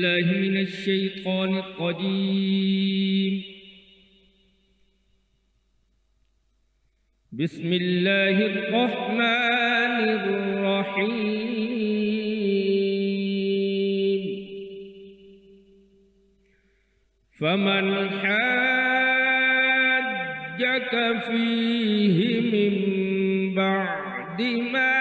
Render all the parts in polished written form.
بالله من الشيطان الرجيم. بسم الله الرحمن الرحيم. فمن حاجك فيه من بعد ما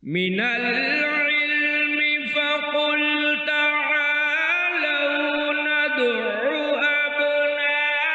من العلم فقل تعالوا ندع أبناءنا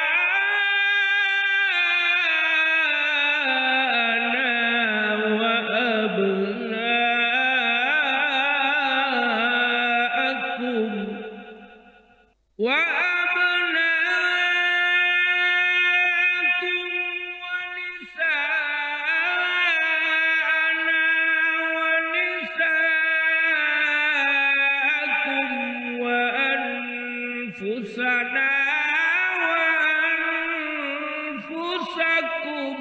وأبناءكم وأنفسنا وأنفسكم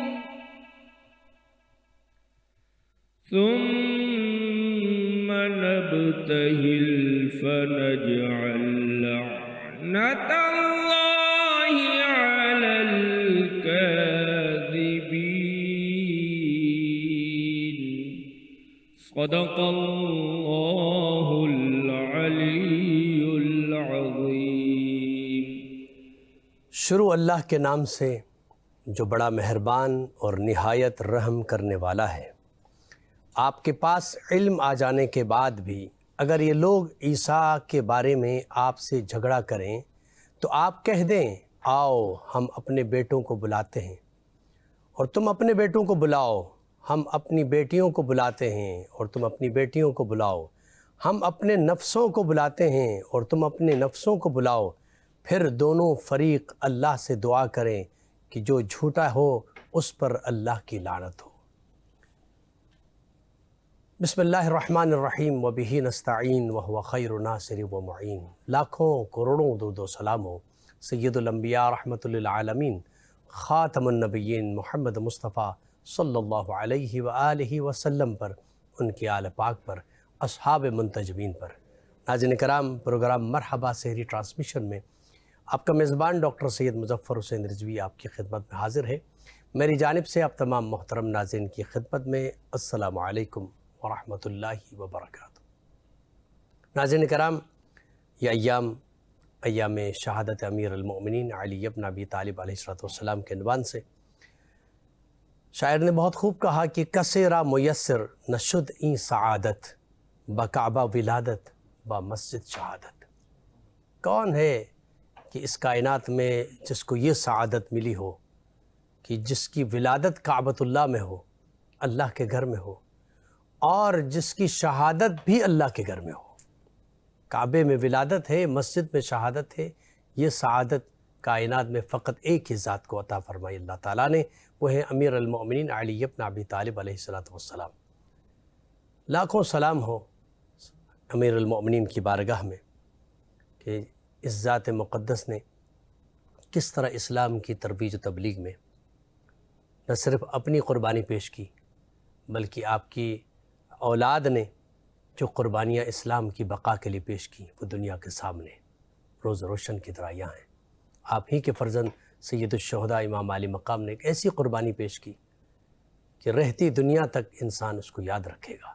ثم نبتهل فنجعل لعنة الله على الكاذبين. صدق الله العلي العظيم. شروع اللہ کے نام سے جو بڑا مہربان اور نہایت رحم کرنے والا ہے۔ آپ کے پاس علم آ جانے کے بعد بھی اگر یہ لوگ عیسیٰ کے بارے میں آپ سے جھگڑا کریں تو آپ کہہ دیں آؤ ہم اپنے بیٹوں کو بلاتے ہیں اور تم اپنے بیٹوں کو بلاؤ، ہم اپنی بیٹیوں کو بلاتے ہیں اور تم اپنی بیٹیوں کو بلاؤ، ہم اپنے نفسوں کو بلاتے ہیں اور تم اپنے نفسوں کو بلاؤ، پھر دونوں فریق اللہ سے دعا کریں کہ جو جھوٹا ہو اس پر اللہ کی لعنت ہو۔ بسم اللہ الرحمن الرحیم وبہ نستعین وہو خیر ناصر و معین۔ لاکھوں کروڑوں درود و سلام ہو سید الانبیاء رحمۃ للعالمین خاتم النبیین محمد مصطفیٰ صلی اللہ علیہ وآلہ وسلم پر، ان کی آل پاک پر، اصحاب منتجبین پر۔ ناظرین کرام، پروگرام مرحبا سحری ٹرانسمیشن میں آپ کا میزبان ڈاکٹر سید مظفر حسین رضوی آپ کی خدمت میں حاضر ہے۔ میری جانب سے آپ تمام محترم ناظرین کی خدمت میں السلام علیکم ورحمۃ اللہ وبرکاتہ۔ ناظرین کرام، یہ ایام شہادت امیر المؤمنین علی بن ابی طالب علیہ السلام کے عنوان سے شاعر نے بہت خوب کہا کہ کثیرہ میسر نشد این سعادت بکعبہ ولادت با مسجد شہادت۔ کون ہے کہ اس کائنات میں جس کو یہ سعادت ملی ہو کہ جس کی ولادت کعبۃ اللہ میں ہو، اللہ کے گھر میں ہو، اور جس کی شہادت بھی اللہ کے گھر میں ہو۔ کعبے میں ولادت ہے، مسجد میں شہادت ہے۔ یہ سعادت کائنات میں فقط ایک ہی ذات کو عطا فرمائی اللہ تعالیٰ نے، وہ ہے امیر المؤمنین علی بن ابی طالب علیہ السلام۔ لاکھوں سلام ہو امیر المؤمنین کی بارگاہ میں کہ اس ذات مقدس نے کس طرح اسلام کی ترویج و تبلیغ میں نہ صرف اپنی قربانی پیش کی بلکہ آپ کی اولاد نے جو قربانیاں اسلام کی بقا کے لیے پیش کی وہ دنیا کے سامنے روز روشن کی طرح یہاں ہیں۔ آپ ہی کے فرزند سید الشہداء امام علی مقام نے ایک ایسی قربانی پیش کی کہ رہتی دنیا تک انسان اس کو یاد رکھے گا۔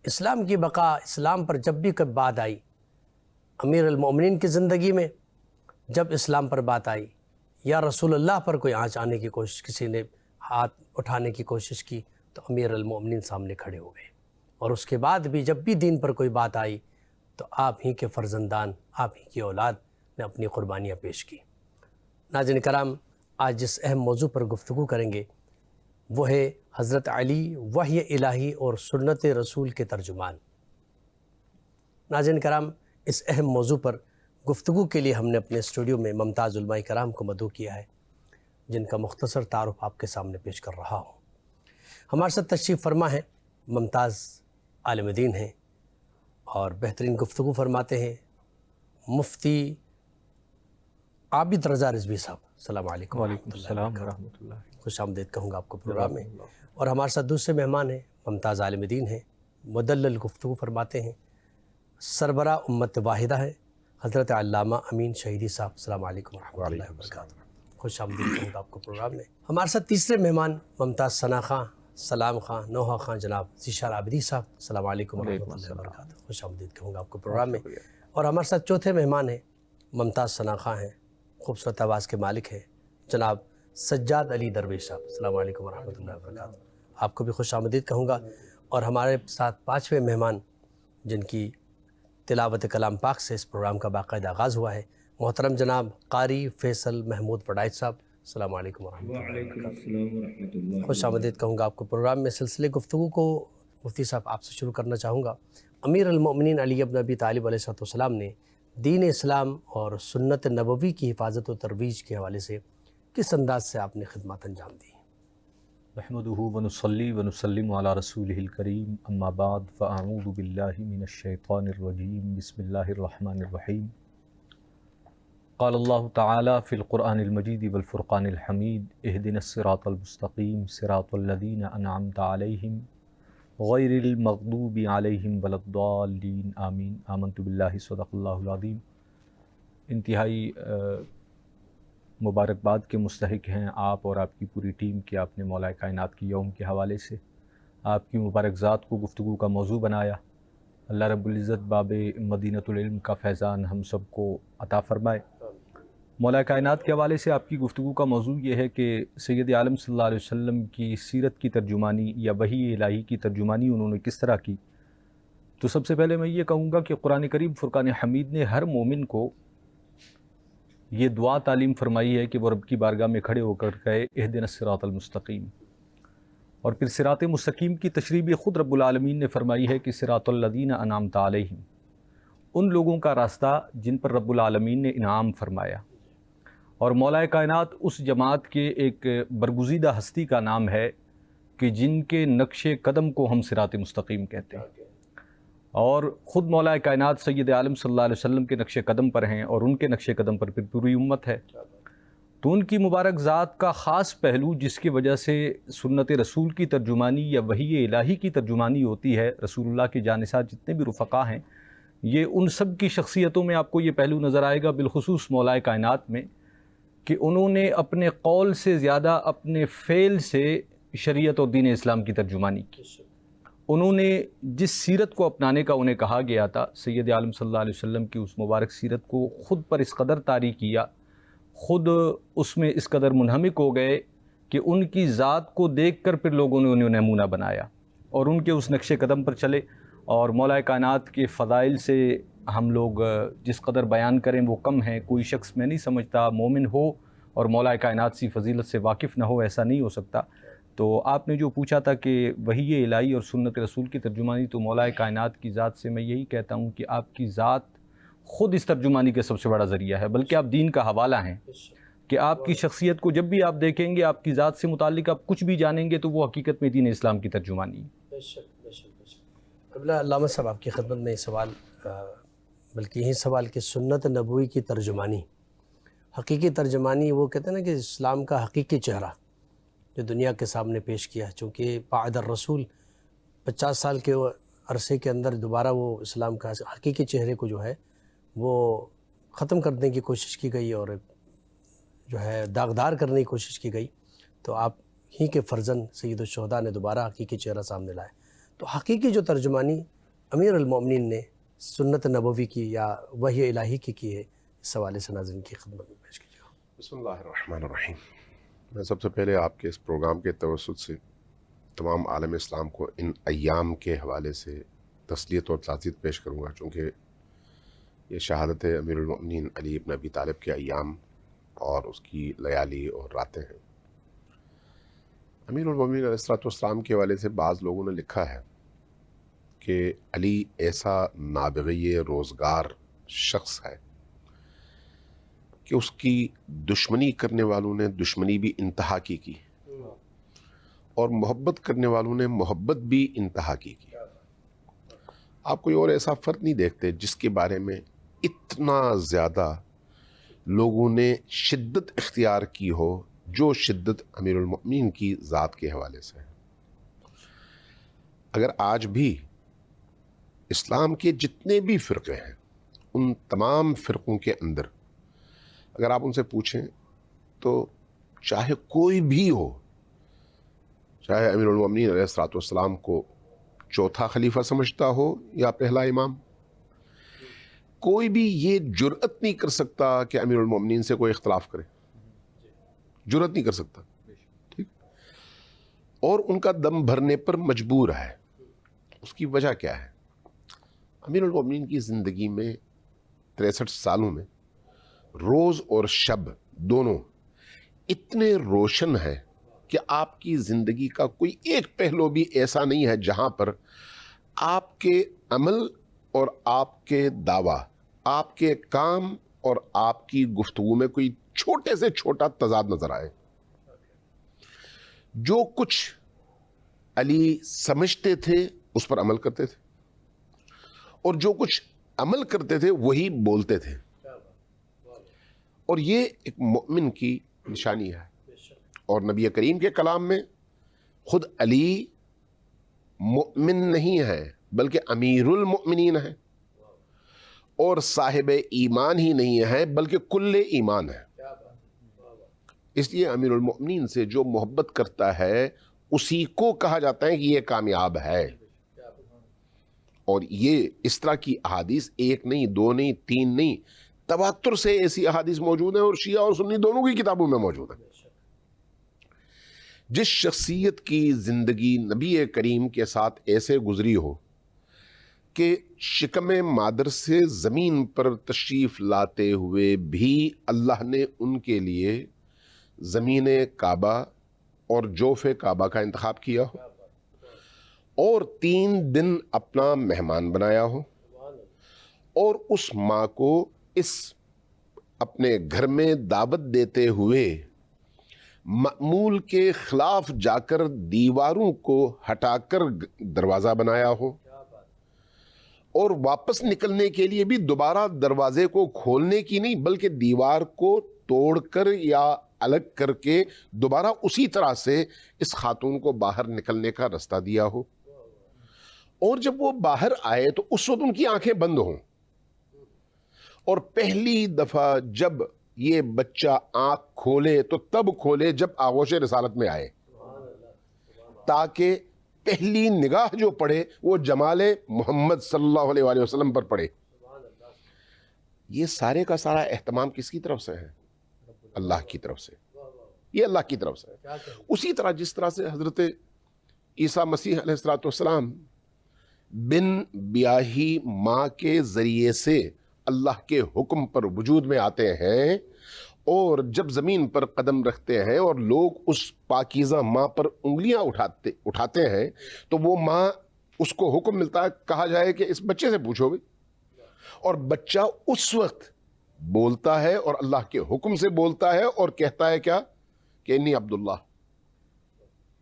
اسلام کی بقا، اسلام پر جب بھی کب بات آئی، امیر المؤمنین کی زندگی میں جب اسلام پر بات آئی یا رسول اللہ پر کوئی آنچ آنے کی کوشش، کسی نے ہاتھ اٹھانے کی کوشش کی تو امیر المؤمنین سامنے کھڑے ہو گئے، اور اس کے بعد بھی جب بھی دین پر کوئی بات آئی تو آپ ہی کے فرزندان، آپ ہی کی اولاد نے اپنی قربانیاں پیش کی۔ ناظرین کرام، آج جس اہم موضوع پر گفتگو کریں گے وہ ہے حضرت علی وحی الہی اور سنت رسول کے ترجمان۔ ناظرین کرام، اس اہم موضوع پر گفتگو کے لیے ہم نے اپنے اسٹوڈیو میں ممتاز علماء کرام کو مدعو کیا ہے، جن کا مختصر تعارف آپ کے سامنے پیش کر رہا ہوں۔ ہمارے ساتھ تشریف فرما ہیں، ممتاز عالم دین ہیں اور بہترین گفتگو فرماتے ہیں، مفتی عابد رضا رضوی صاحب، السلام علیکم وعلیکم السلام ورحمۃ اللہ۔ خوش آمدید کہوں گا آپ کو پروگرام میں۔ اور ہمارے ساتھ دوسرے مہمان ہیں، ممتاز عالم دین ہیں، مدلل گفتگو فرماتے ہیں، سربراہ امت واحدہ ہیں، حضرت علامہ امین شہیدی صاحب، السلام علیکم ورحمۃ اللہ وبرکاتہ۔ خوش آمدید کہوں گا آپ کو پروگرام میں۔ ہمارے ساتھ تیسرے مہمان ممتاز ثنا خان، سلام خان، نوحہ خان جناب ذیشان عابدی صاحب، السلام علیکم ورحمۃ اللہ وبرکاتہ۔ خوش آمدید کہوں گا آپ کو پروگرام میں۔ اور ہمارے ساتھ چوتھے مہمان ہیں، ممتاز ثنا خان ہیں، خوبصورت آواز کے مالک ہیں، جناب سجاد علی درویش صاحب، السلام علیکم ورحمۃ اللہ وبرکاتہ۔ آپ کو بھی خوش آمدید کہوں گا۔ اور ہمارے ساتھ پانچویں مہمان جن کی تلاوت کلام پاک سے اس پروگرام کا باقاعدہ آغاز ہوا ہے، محترم جناب قاری فیصل محمود وڈائچ صاحب، السلام علیکم ورحمۃ اللہ وعلیکم وبرکاتہ۔ السلام ورحمۃ اللہ۔ خوش آمدید کہوں گا آپ کو پروگرام میں۔ سلسلے گفتگو کو مفتی صاحب آپ سے شروع کرنا چاہوں گا۔ امیر المؤمنین علی بن ابی طالب علیہ السلام نے دین اسلام اور سنت نبوی کی حفاظت و ترویج کے حوالے سے کس انداز سے آپ نے خدمات انجام دی؟ نحمدہ ونصلی ونسلم علی رسولہ الکریم، اما بعد فاعوذ باللہ من الشیطان الرجیم، بسم اللہ الرحمن الرحیم۔ قال اللہ تعالی فی القرآن المجید والفرقان الحمید، اہدنا الصراط المستقیم صراط الذین انعمت علیہم غیر المغضوب علیہم ولا الضالین آمین۔ آمنت باللہ، صدق اللہ العظیم۔ انتہائی مبارکباد کے مستحق ہیں آپ اور آپ کی پوری ٹیم کہ آپ نے مولا کائنات کی یوم کے حوالے سے آپ کی مبارک ذات کو گفتگو کا موضوع بنایا۔ اللہ رب العزت باب مدینۃ العلم کا فیضان ہم سب کو عطا فرمائے۔ مولا کائنات کے حوالے سے آپ کی گفتگو کا موضوع یہ ہے کہ سید عالم صلی اللہ علیہ وسلم کی سیرت کی ترجمانی یا وحی الہی کی ترجمانی انہوں نے کس طرح کی۔ تو سب سے پہلے میں یہ کہوں گا کہ قرآن کریم فرقان حمید نے ہر مومن کو یہ دعا تعلیم فرمائی ہے کہ وہ رب کی بارگاہ میں کھڑے ہو کر کہے اہدنا الصراط المستقیم، اور پھر صراط مستقیم کی تشریح بھی خود رب العالمین نے فرمائی ہے کہ صراط الذین انعمت علیہم، ان لوگوں کا راستہ جن پر رب العالمین نے انعام فرمایا۔ اور مولا کائنات اس جماعت کے ایک برگزیدہ ہستی کا نام ہے کہ جن کے نقش قدم کو ہم صراط مستقیم کہتے ہیں، اور خود مولا کائنات سید عالم صلی اللہ علیہ وسلم کے نقش قدم پر ہیں، اور ان کے نقش قدم پر پھر پوری امت ہے۔ تو ان کی مبارک ذات کا خاص پہلو جس کی وجہ سے سنت رسول کی ترجمانی یا وحی الہی کی ترجمانی ہوتی ہے، رسول اللہ کے جانثار جتنے بھی رفقا ہیں، یہ ان سب کی شخصیتوں میں آپ کو یہ پہلو نظر آئے گا، بالخصوص مولا کائنات میں، کہ انہوں نے اپنے قول سے زیادہ اپنے فعل سے شریعت اور دین اسلام کی ترجمانی کی۔ انہوں نے جس سیرت کو اپنانے کا انہیں کہا گیا تھا، سید عالم صلی اللہ علیہ وسلم کی اس مبارک سیرت کو خود پر اس قدر طاری کیا، خود اس میں اس قدر منہمک ہو گئے کہ ان کی ذات کو دیکھ کر پھر لوگوں نے انہیں نمونہ بنایا اور ان کے اس نقش قدم پر چلے۔ اور مولا کائنات کے فضائل سے ہم لوگ جس قدر بیان کریں وہ کم ہیں۔ کوئی شخص میں نہیں سمجھتا مومن ہو اور مولا کائنات سی فضیلت سے واقف نہ ہو، ایسا نہیں ہو سکتا۔ تو آپ نے جو پوچھا تھا کہ وحی الہی اور سنت رسول کی ترجمانی، تو مولا کائنات کی ذات سے میں یہی کہتا ہوں کہ آپ کی ذات خود اس ترجمانی کا سب سے بڑا ذریعہ ہے، بلکہ آپ دین کا حوالہ ہیں کہ آپ کی شخصیت کو جب بھی آپ دیکھیں گے، آپ کی ذات سے متعلق آپ کچھ بھی جانیں گے تو وہ حقیقت میں دین اسلام کی ترجمانی ہے۔ بے شک بے شک بے شک۔ قبلہ علامہ صاحب آپ کی خدمت میں یہ سوال، بلکہ یہی سوال کہ سنت نبوی کی ترجمانی، حقیقی ترجمانی، وہ کہتے ہیں نا کہ اسلام کا حقیقی چہرہ جو دنیا کے سامنے پیش کیا، چونکہ بعد الرسول 50 سال کے عرصے کے اندر دوبارہ وہ اسلام کا حقیقی چہرے کو جو ہے وہ ختم کرنے کی کوشش کی گئی اور جو ہے داغدار کرنے کی کوشش کی گئی، تو آپ ہی کے فرزند سید الشہداء نے دوبارہ حقیقی چہرہ سامنے لائے۔ تو حقیقی جو ترجمانی امیر المومنین نے سنت نبوی کی یا وحی الہی کی ہے، اس حوالے سے ناظرین کی خدمت میں پیش کیجیے۔ بسم اللہ الرحمن الرحیم۔ میں سب سے پہلے آپ کے اس پروگرام کے توسط سے تمام عالم اسلام کو ان ایام کے حوالے سے تسلیت اور تعزیت پیش کروں گا، چونکہ یہ شہادت امیر المؤمنین علی بن ابی طالب کے ایام اور اس کی لیالی اور راتیں ہیں۔ امیر المؤمنین علیہ السلام کے حوالے سے بعض لوگوں نے لکھا ہے کہ علی ایسا نابغی روزگار شخص ہے کہ اس کی دشمنی کرنے والوں نے دشمنی بھی انتہا کی اور محبت کرنے والوں نے محبت بھی انتہا کی۔ آپ کوئی اور ایسا فرد نہیں دیکھتے جس کے بارے میں اتنا زیادہ لوگوں نے شدت اختیار کی ہو جو شدت امیر المؤمنین کی ذات کے حوالے سے ہے۔ اگر آج بھی اسلام کے جتنے بھی فرقے ہیں ان تمام فرقوں کے اندر اگر آپ ان سے پوچھیں تو چاہے کوئی بھی ہو، چاہے امیر المؤمنین علیہ الصلوۃ والسلام کو چوتھا خلیفہ سمجھتا ہو یا پہلا امام، کوئی بھی یہ جرأت نہیں کر سکتا کہ امیر المؤمنین سے کوئی اختلاف کرے، جرأت نہیں کر سکتا، ٹھیک؟ اور ان کا دم بھرنے پر مجبور ہے۔ اس کی وجہ کیا ہے؟ امیر المؤمنین کی زندگی میں 63 سالوں میں روز اور شب دونوں اتنے روشن ہیں کہ آپ کی زندگی کا کوئی ایک پہلو بھی ایسا نہیں ہے جہاں پر آپ کے عمل اور آپ کے دعویٰ، آپ کے کام اور آپ کی گفتگو میں کوئی چھوٹے سے چھوٹا تضاد نظر آئے۔ جو کچھ علی سمجھتے تھے اس پر عمل کرتے تھے، اور جو کچھ عمل کرتے تھے وہی بولتے تھے، اور یہ ایک مومن کی نشانی ہے۔ اور نبی کریم کے کلام میں خود علی مومن نہیں ہے بلکہ امیر المؤمنین ہے، اور صاحب ایمان ہی نہیں ہے بلکہ کل ایمان ہے۔ اس لیے امیر المؤمنین سے جو محبت کرتا ہے اسی کو کہا جاتا ہے کہ یہ کامیاب ہے۔ اور یہ اس طرح کی احادیث ایک نہیں، دو نہیں، تین نہیں، تواتر سے ایسی احادیث موجود ہیں، اور شیعہ اور سنی دونوں کی کتابوں میں موجود ہیں۔ جس شخصیت کی زندگی نبی کریم کے ساتھ ایسے گزری ہو کہ شکم مادر سے زمین پر تشریف لاتے ہوئے بھی اللہ نے ان کے لیے زمین کعبہ اور جوف کعبہ کا انتخاب کیا ہو، اور 3 دن اپنا مہمان بنایا ہو، اور اس ماں کو اس اپنے گھر میں دعوت دیتے ہوئے معمول کے خلاف جا کر دیواروں کو ہٹا کر دروازہ بنایا ہو، اور واپس نکلنے کے لیے بھی دوبارہ دروازے کو کھولنے کی نہیں بلکہ دیوار کو توڑ کر یا الگ کر کے دوبارہ اسی طرح سے اس خاتون کو باہر نکلنے کا راستہ دیا ہو، اور جب وہ باہر آئے تو اس وقت ان کی آنکھیں بند ہوں، اور پہلی دفعہ جب یہ بچہ آنکھ کھولے تو تب کھولے جب آغوش رسالت میں آئے، تاکہ پہلی نگاہ جو پڑے وہ جمال محمد صلی اللہ علیہ وآلہ وسلم پر پڑے۔ یہ سارے کا سارا اہتمام کس کی طرف سے ہے؟ اللہ کی طرف سے، یہ اللہ کی طرف سے ہے۔ اسی طرح جس طرح سے حضرت عیسیٰ مسیح علیہ السلام بن بیاہی ماں کے ذریعے سے اللہ کے حکم پر وجود میں آتے ہیں، اور جب زمین پر قدم رکھتے ہیں اور لوگ اس پاکیزہ ماں پر انگلیاں اٹھاتے ہیں تو وہ ماں، اس کو حکم ملتا ہے، کہا جائے کہ اس بچے سے پوچھو بھی، اور بچہ اس وقت بولتا ہے اور اللہ کے حکم سے بولتا ہے اور کہتا ہے کیا کہ انی عبداللہ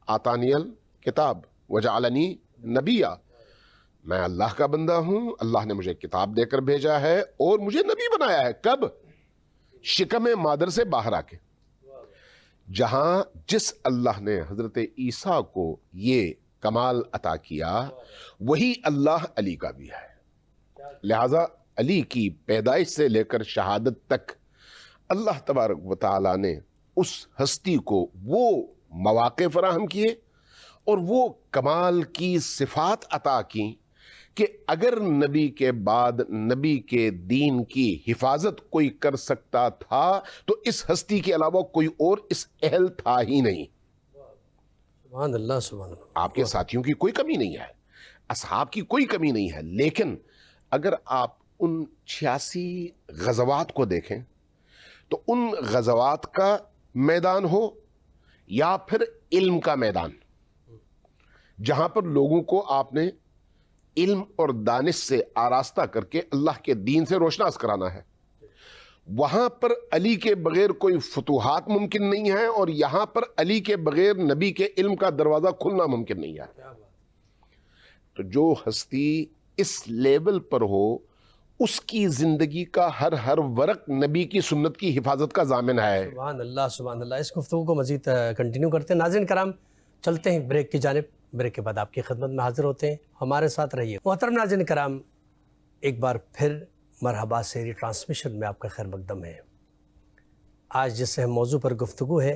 آتانی الکتاب وجعلنی نبیہ، میں اللہ کا بندہ ہوں، اللہ نے مجھے کتاب دے کر بھیجا ہے اور مجھے نبی بنایا ہے۔ کب؟ شکم مادر سے باہر آ کے۔ جہاں جس اللہ نے حضرت عیسیٰ کو یہ کمال عطا کیا وہی اللہ علی کا بھی ہے۔ لہذا علی کی پیدائش سے لے کر شہادت تک اللہ تبارک و تعالی نے اس ہستی کو وہ مواقع فراہم کیے اور وہ کمال کی صفات عطا کی کہ اگر نبی کے بعد نبی کے دین کی حفاظت کوئی کر سکتا تھا تو اس ہستی کے علاوہ کوئی اور اس اہل تھا ہی نہیں۔ سبحان اللہ، سبحان اللہ۔ آپ کے ساتھیوں کی کوئی کمی نہیں ہے، اصحاب کی کوئی کمی نہیں ہے، لیکن اگر آپ ان 86 غزوات کو دیکھیں تو ان غزوات کا میدان ہو یا پھر علم کا میدان، جہاں پر لوگوں کو آپ نے علم اور دانش سے آراستہ کر کے اللہ کے دین سے روشناس کرانا ہے، وہاں پر علی کے بغیر کوئی فتوحات ممکن نہیں ہے، اور یہاں پر علی کے بغیر نبی کے علم کا دروازہ کھلنا ممکن نہیں ہے۔ تو جو ہستی اس لیول پر ہو اس کی زندگی کا ہر ورق نبی کی سنت کی حفاظت کا ضامن ہے۔ سبحان اللہ سبحان اللہ۔ اس گفتگو کو مزید کنٹینیو کرتے ہیں۔ ناظرین کرام چلتے ہیں بریک کی جانب، بریک کے بعد آپ کی خدمت میں حاضر ہوتے ہیں، ہمارے ساتھ رہیے۔ محترم ناظرین کرام، ایک بار پھر مرحبا سحری ٹرانسمیشن میں آپ کا خیر مقدم ہے۔ آج جس اہم موضوع پر گفتگو ہے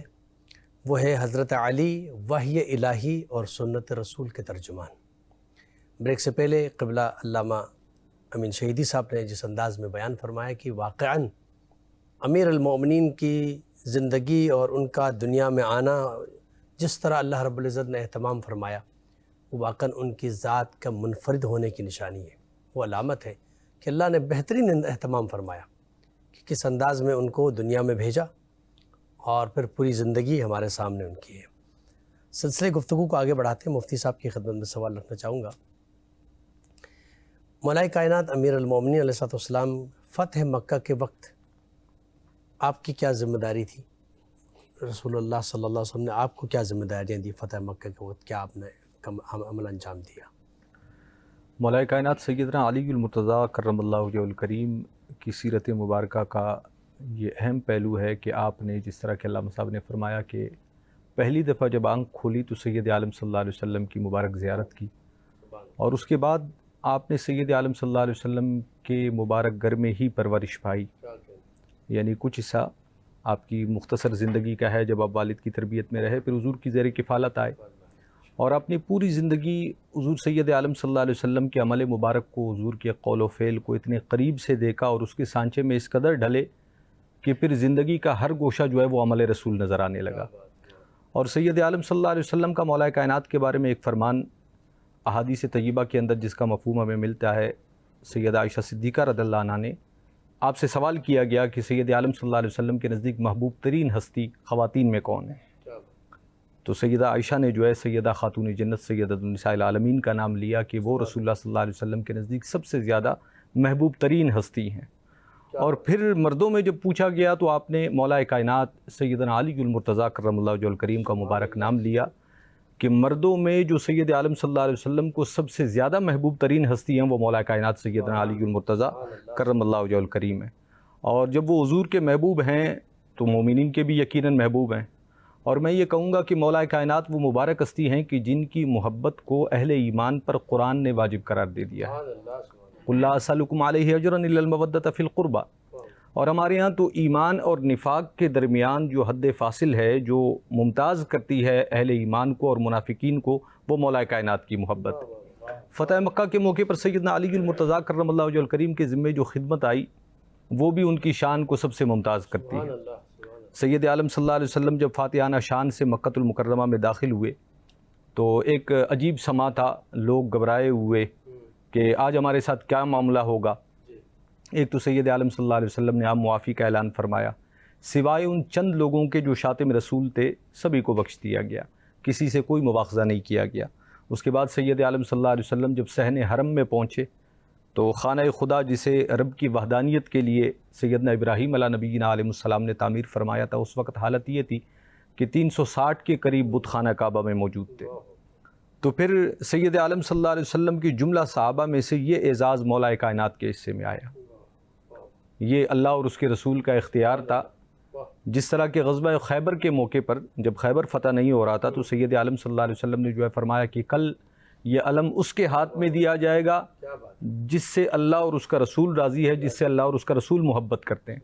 وہ ہے حضرت علی وحی الہی اور سنت رسول کے ترجمان۔ بریک سے پہلے قبلہ علامہ امین شہیدی صاحب نے جس انداز میں بیان فرمایا کہ واقعاً امیر المومنین کی زندگی اور ان کا دنیا میں آنا جس طرح اللہ رب العزت نے اہتمام فرمایا، وہ واقعاً ان کی ذات کا منفرد ہونے کی نشانی ہے، وہ علامت ہے کہ اللہ نے بہترین اہتمام فرمایا کہ کس انداز میں ان کو دنیا میں بھیجا اور پھر پوری زندگی ہمارے سامنے ان کی ہے۔ سلسلے گفتگو کو آگے بڑھاتے ہیں، مفتی صاحب کی خدمت میں سوال رکھنا چاہوں گا۔ مولا کائنات امیر المومنین علیہ السلام فتح مکہ کے وقت آپ کی کیا ذمہ داری تھی؟ رسول اللہ صلی اللہ علیہ وسلم نے آپ کو کیا ذمہ داریاں دی فتح مکہ کے وقت؟ کیا آپ نے عمل انجام دیا؟ مولا کائنات سیدنا علی المرتضیٰ کرم اللہ وجہہ الکریم کی سیرت مبارکہ کا یہ اہم پہلو ہے کہ آپ نے جس طرح کہ علامہ صاحب نے فرمایا کہ پہلی دفعہ جب آنکھ کھولی تو سید عالم صلی اللہ علیہ وسلم کی مبارک زیارت کی، اور اس کے بعد آپ نے سید عالم صلی اللہ علیہ وسلم کے مبارک گھر میں ہی پرورش پائی، یعنی کچھ حصہ آپ کی مختصر زندگی کا ہے جب آپ والد کی تربیت میں رہے، پھر حضور کی زیر کفالت آئے، اور اپنی پوری زندگی حضور سید عالم صلی اللہ علیہ وسلم کے عمل مبارک کو، حضور کے قول و فعل کو اتنے قریب سے دیکھا اور اس کے سانچے میں اس قدر ڈھلے کہ پھر زندگی کا ہر گوشہ جو ہے وہ عمل رسول نظر آنے لگا۔ اور سید عالم صلی اللہ علیہ وسلم کا مولا کائنات کے بارے میں ایک فرمان احادیث طیبہ کے اندر جس کا مفہوم ہمیں ملتا ہے، سیدہ عائشہ صدیقہ رضی اللہ عنہ نے آپ سے سوال کیا گیا کہ سید عالم صلی اللہ علیہ وسلم کے نزدیک محبوب ترین ہستی خواتین میں کون ہے؟ تو سیدہ عائشہ نے جو ہے سیدہ خاتون جنت سیدۃ النساء العالمین کا نام لیا کہ وہ رسول اللہ صلی اللہ علیہ وسلم کے نزدیک سب سے زیادہ محبوب ترین ہستی ہیں۔ اور پھر مردوں میں جب پوچھا گیا تو آپ نے مولا کائنات سیدنا علی المرتضیٰ کرم اللہ وجہہ الکریم کا مبارک نام لیا کہ مردوں میں جو سید عالم صلی اللہ علیہ وسلم کو سب سے زیادہ محبوب ترین ہستی ہیں وہ مولا کائنات سیدنا علی المرتضیٰ کرم اللہ وجہہ الکریم ہیں۔ اور جب وہ حضور کے محبوب ہیں تو مومنین کے بھی یقیناً محبوب ہیں۔ اور میں یہ کہوں گا کہ مولا کائنات وہ مبارک ہستی ہیں کہ جن کی محبت کو اہل ایمان پر قرآن نے واجب قرار دے دیا ہے۔ قُلْ لَا أَسْأَلُكُمْ عَلَيْهِ أَجْرًا إِلَّا الْمَوَدَّةَ فِي الْقُرْبَى۔ اور ہمارے ہاں تو ایمان اور نفاق کے درمیان جو حد فاصل ہے، جو ممتاز کرتی ہے اہل ایمان کو اور منافقین کو، وہ مولا کائنات کی محبت۔ فتح مکہ کے موقع پر سیدنا علی المرتضیٰ کرم اللہ وجہہ الکریم کے ذمے جو خدمت آئی وہ بھی ان کی شان کو سب سے ممتاز کرتی ہے۔ سید عالم صلی اللہ علیہ وسلم جب فاتحانہ شان سے مکہ المکرمہ میں داخل ہوئے تو ایک عجیب سما تھا، لوگ گھبرائے ہوئے کہ آج ہمارے ساتھ کیا معاملہ ہوگا۔ ایک تو سید عالم صلی اللہ علیہ وسلم نے عام معافی کا اعلان فرمایا، سوائے ان چند لوگوں کے جو شاطم رسول تھے سبھی کو بخش دیا گیا، کسی سے کوئی مواخذہ نہیں کیا گیا۔ اس کے بعد سید عالم صلی اللہ علیہ وسلم جب صحن حرم میں پہنچے تو خانہ خدا جسے رب کی وحدانیت کے لیے سیدنا ابراہیم علیہ نبینا علیہ السلام نے تعمیر فرمایا تھا، اس وقت حالت یہ تھی کہ 360 کے قریب بت خانہ کعبہ میں موجود تھے۔ تو پھر سید عالم صلی اللہ علیہ وسلم کی جملہ صحابہ میں سے یہ اعزاز مولا کائنات کے حصے میں آیا۔ یہ اللہ اور اس کے رسول کا اختیار تھا۔ جس طرح کہ غزوہ خیبر کے موقع پر جب خیبر فتح نہیں ہو رہا تھا تو سید عالم صلی اللہ علیہ وسلم نے جو ہے فرمایا کہ کل یہ علم اس کے ہاتھ میں دیا جائے گا جس سے اللہ اور اس کا رسول راضی ہے، جس سے اللہ اور اس کا رسول محبت کرتے ہیں۔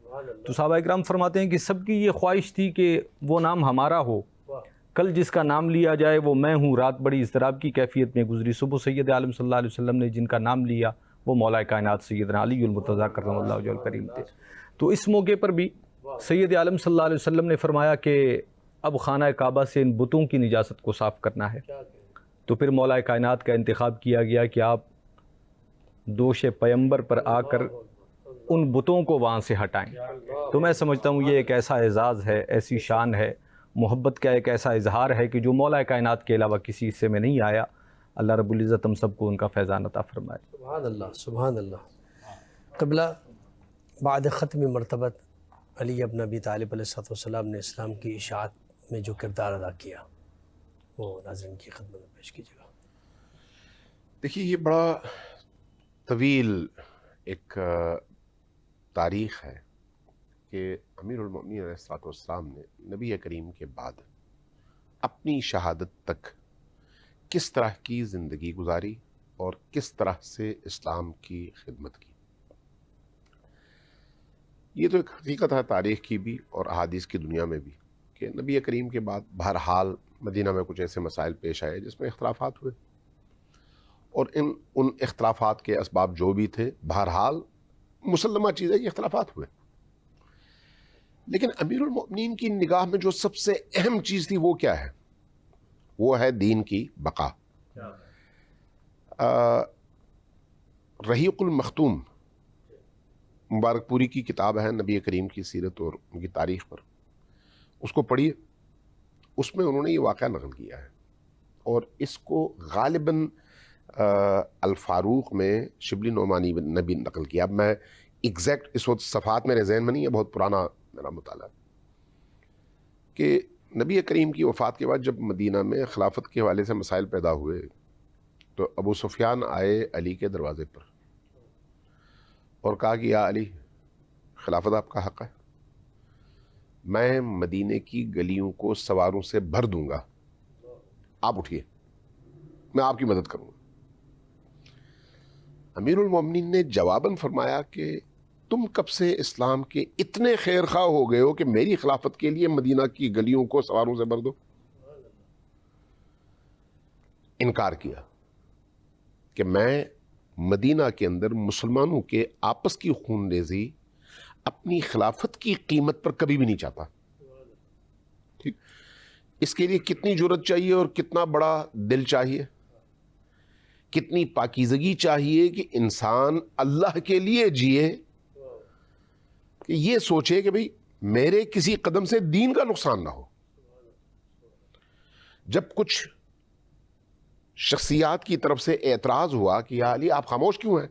تو صحابہ اکرام فرماتے ہیں کہ سب کی یہ خواہش تھی کہ وہ نام ہمارا ہو، کل جس کا نام لیا جائے وہ میں ہوں۔ رات بڑی اضطراب کی کیفیت میں گزری، صبح سید عالم صلی اللہ علیہ وسلم نے جن کا نام لیا وہ مولا کائنات سیدنا علی المرتضیٰ کرم اللہ وجہہ الکریم تھے۔ تو اس موقع پر بھی سید عالم صلی اللہ علیہ وسلم نے فرمایا کہ اب خانہ کعبہ سے ان بتوں کی نجاست کو صاف کرنا ہے۔ تو پھر مولا کائنات کا انتخاب کیا گیا کہ آپ دوش پیمبر پر آ کر ان بتوں کو وہاں سے ہٹائیں۔ تو میں سمجھتا ہوں یہ ایک ایسا اعزاز ہے، ایسی شان ہے، محبت کا ایک ایسا اظہار ہے کہ جو مولا کائنات کے علاوہ کسی حصے میں نہیں آیا۔ اللہ رب العزت ہم سب کو ان کا فیضان عطا فرمائے۔ سبحان اللہ سبحان اللہ۔ قبلہ بعد ختم مرتبت علی ابن ابی طالب علیہ السلام نے اسلام کی اشاعت میں جو کردار ادا کیا وہ ناظرین کی خدمت میں پیش کیجیے گا۔ دیکھیے یہ بڑا طویل ایک تاریخ ہے کہ امیر المؤمنین علیہ الصلوۃ والسلام نے نبی کریم کے بعد اپنی شہادت تک کس طرح کی زندگی گزاری اور کس طرح سے اسلام کی خدمت کی. یہ تو ایک حقیقت ہے تاریخ کی بھی اور احادیث کی دنیا میں بھی کہ نبی کریم کے بعد بہرحال مدینہ میں کچھ ایسے مسائل پیش آئے جس میں اختلافات ہوئے، اور ان اختلافات کے اسباب جو بھی تھے بہرحال مسلمہ چیز ہے کہ اختلافات ہوئے. لیکن امیر المؤمنین کی نگاہ میں جو سب سے اہم چیز تھی وہ کیا ہے؟ وہ ہے دین کی بقا. رحیق المختوم مبارک پوری کی کتاب ہے نبی کریم کی سیرت اور ان کی تاریخ پر، اس کو پڑھیے. اس میں انہوں نے یہ واقعہ نقل کیا ہے اور اس کو غالباً الفاروق میں شبلی نعمانی نبی نقل کیا. اب میں ایگزیکٹ اس وقت صفحات میرے ذہن میں نہیں ہے، بہت پرانا میرا مطالعہ، کہ نبی کریم کی وفات کے بعد جب مدینہ میں خلافت کے حوالے سے مسائل پیدا ہوئے تو ابو سفیان آئے علی کے دروازے پر اور کہا کہ یا علی، خلافت آپ کا حق ہے، میں مدینے کی گلیوں کو سواروں سے بھر دوں گا، آپ اٹھیے، میں آپ کی مدد کروں گا. امیر المومنین نے جواباً فرمایا کہ تم کب سے اسلام کے اتنے خیر خواہ ہو گئے ہو کہ میری خلافت کے لیے مدینہ کی گلیوں کو سواروں سے بھر دو؟ انکار کیا کہ میں مدینہ کے اندر مسلمانوں کے آپس کی خون ریزی اپنی خلافت کی قیمت پر کبھی بھی نہیں چاہتا. ٹھیک، اس کے لیے کتنی جرأت چاہیے اور کتنا بڑا دل چاہیے، کتنی پاکیزگی چاہیے کہ انسان اللہ کے لیے جیے، کہ یہ سوچے کہ بھئی میرے کسی قدم سے دین کا نقصان نہ ہو. جب کچھ شخصیات کی طرف سے اعتراض ہوا کہ یا علی آپ خاموش کیوں ہیں،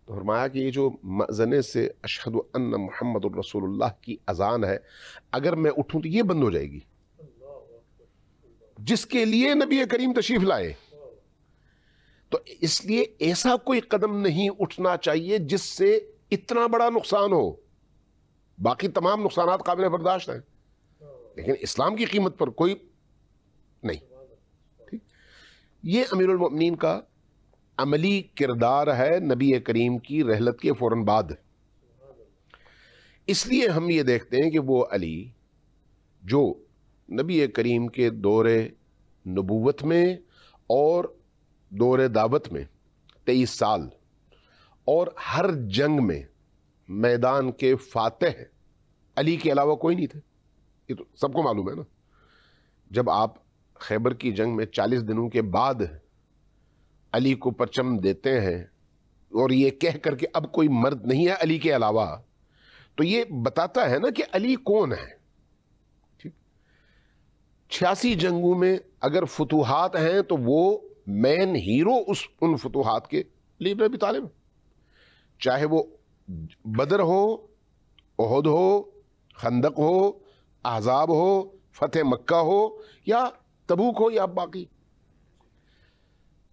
تو فرمایا کہ یہ جو مأذنے سے اشہد ان محمد الرسول اللہ کی اذان ہے، اگر میں اٹھوں تو یہ بند ہو جائے گی، جس کے لیے نبی کریم تشریف لائے. تو اس لیے ایسا کوئی قدم نہیں اٹھنا چاہیے جس سے اتنا بڑا نقصان ہو. باقی تمام نقصانات قابل برداشت ہیں لیکن اسلام کی قیمت پر کوئی نہیں. ٹھیک، یہ امیر المؤمنین کا عملی کردار ہے نبی کریم کی رحلت کے فوراً بعد. اس لیے ہم یہ دیکھتے ہیں کہ وہ علی جو نبی کریم کے دور نبوت میں اور دور دعوت میں 23 سال اور ہر جنگ میں میدان کے فاتح علی کے علاوہ کوئی نہیں تھے. یہ تو سب کو معلوم ہے نا. جب آپ خیبر کی جنگ میں 40 دنوں کے بعد علی کو پرچم دیتے ہیں اور یہ کہہ کر کے اب کوئی مرد نہیں ہے علی کے علاوہ، تو یہ بتاتا ہے نا کہ علی کون ہے. ٹھیک، 86 جنگوں میں اگر فتوحات ہیں تو وہ مین ہیرو ان فتوحات کے علی بن ابی طالب، چاہے وہ بدر ہو، احد ہو، خندق ہو، احزاب ہو، فتح مکہ ہو یا تبوک ہو یا باقی.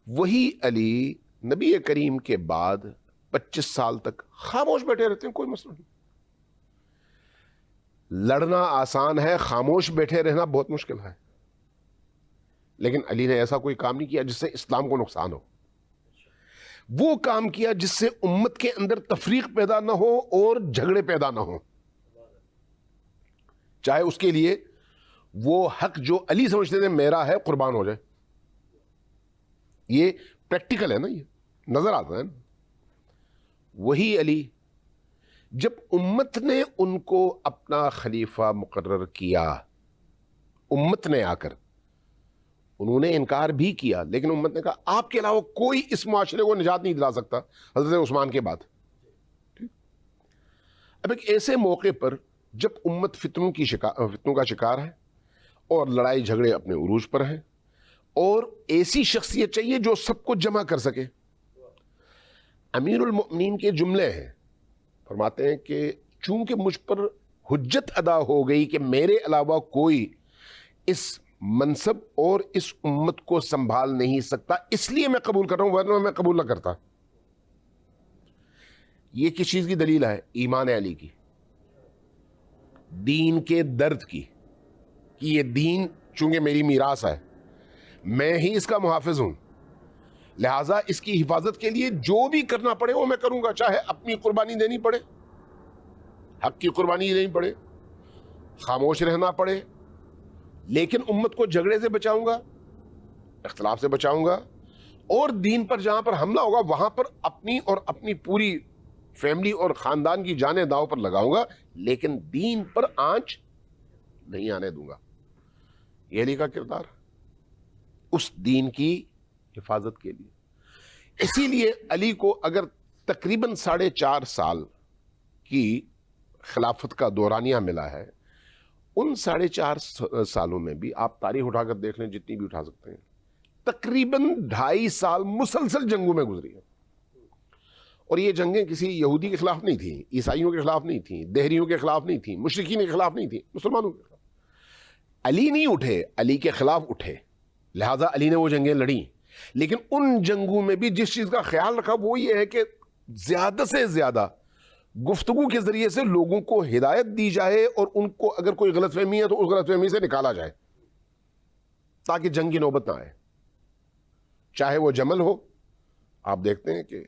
وہی علی نبی کریم کے بعد 25 سال تک خاموش بیٹھے رہتے ہیں، کوئی مسئلہ نہیں. لڑنا آسان ہے، خاموش بیٹھے رہنا بہت مشکل ہے. لیکن علی نے ایسا کوئی کام نہیں کیا جس سے اسلام کو نقصان ہو. وہ کام کیا جس سے امت کے اندر تفریق پیدا نہ ہو اور جھگڑے پیدا نہ ہو، چاہے اس کے لیے وہ حق جو علی سمجھتے تھے میرا ہے قربان ہو جائے. یہ پریکٹیکل ہے نا، یہ نظر آتا ہے نا. وہی علی جب امت نے ان کو اپنا خلیفہ مقرر کیا، امت نے آ کر انہوں نے انکار بھی کیا، لیکن امت نے کہا آپ کے علاوہ کوئی اس معاشرے کو نجات نہیں دلا سکتا حضرت عثمان کے بعد. اب ایک ایسے موقع پر جب امت فتنوں کا شکار ہے اور لڑائی جھگڑے اپنے عروج پر ہیں اور ایسی شخصیت چاہیے جو سب کو جمع کر سکے. امیر المؤمنین کے جملے ہیں، فرماتے ہیں کہ چونکہ مجھ پر حجت ادا ہو گئی کہ میرے علاوہ کوئی اس منصب اور اس امت کو سنبھال نہیں سکتا، اس لیے میں قبول کر رہا ہوں، ورنہ میں قبول نہ کرتا. یہ کس چیز کی دلیل ہے؟ ایمان علی کی، دین کے درد کی، کہ یہ دین چونکہ میری میراث ہے، میں ہی اس کا محافظ ہوں، لہٰذا اس کی حفاظت کے لیے جو بھی کرنا پڑے وہ میں کروں گا، چاہے اپنی قربانی دینی پڑے، حق کی قربانی دینی پڑے، خاموش رہنا پڑے، لیکن امت کو جھگڑے سے بچاؤں گا، اختلاف سے بچاؤں گا، اور دین پر جہاں پر حملہ ہوگا وہاں پر اپنی اور اپنی پوری فیملی اور خاندان کی جانیں داؤ پر لگاؤں گا، لیکن دین پر آنچ نہیں آنے دوں گا۔ یہ علی کا کردار اس دین کی حفاظت کے لیے۔ اسی لیے علی کو اگر تقریباً 4.5 سال کی خلافت کا دورانیہ ملا ہے، ان 4.5 سالوں میں بھی آپ تاریخ اٹھا کر دیکھ لیں، جتنی بھی اٹھا سکتے ہیں، تقریباً 2.5 سال مسلسل جنگوں میں گزری ہیں، اور یہ جنگیں کسی یہودی کے خلاف نہیں تھیں، عیسائیوں کے خلاف نہیں تھیں، دہریوں کے خلاف نہیں تھیں، مشرکین کے خلاف نہیں تھیں، مسلمانوں کے خلاف۔ علی نہیں اٹھے، علی کے خلاف اٹھے، لہذا علی نے وہ جنگیں لڑیں، لیکن ان جنگوں میں بھی جس چیز کا خیال رکھا وہ یہ ہے کہ زیادہ سے زیادہ گفتگو کے ذریعے سے لوگوں کو ہدایت دی جائے، اور ان کو اگر کوئی غلط فہمی ہے تو اس غلط فہمی سے نکالا جائے، تاکہ جنگ کی نوبت نہ آئے، چاہے وہ جمل ہو۔ آپ دیکھتے ہیں کہ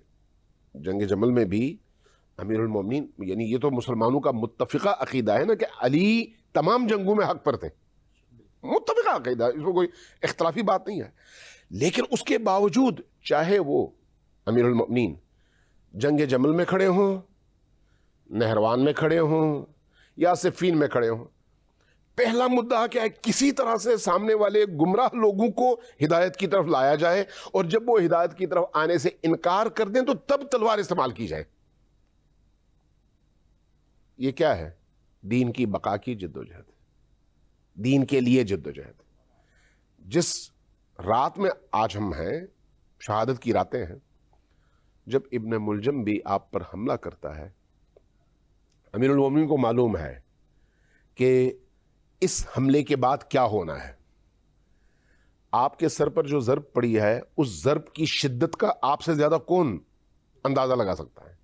جنگ جمل میں بھی امیر المومنین، یعنی یہ تو مسلمانوں کا متفقہ عقیدہ ہے نا کہ علی تمام جنگوں میں حق پر تھے، متفقہ عقیدہ، اس میں کوئی اختلافی بات نہیں ہے، لیکن اس کے باوجود چاہے وہ امیر المومنین جنگ جمل میں کھڑے ہوں، نہروان میں کھڑے ہوں، یا صفین میں کھڑے ہوں، پہلا مدعا کیا ہے؟ کسی طرح سے سامنے والے گمراہ لوگوں کو ہدایت کی طرف لایا جائے، اور جب وہ ہدایت کی طرف آنے سے انکار کر دیں تو تب تلوار استعمال کی جائے۔ یہ کیا ہے؟ دین کی بقا کی جدوجہد، دین کے لیے جدوجہد۔ جس رات میں آج ہم ہیں، شہادت کی راتیں ہیں، جب ابن ملجم بھی آپ پر حملہ کرتا ہے، امیر المومنین کو معلوم ہے کہ اس حملے کے بعد کیا ہونا ہے، آپ کے سر پر جو ضرب پڑی ہے اس ضرب کی شدت کا آپ سے زیادہ کون اندازہ لگا سکتا ہے،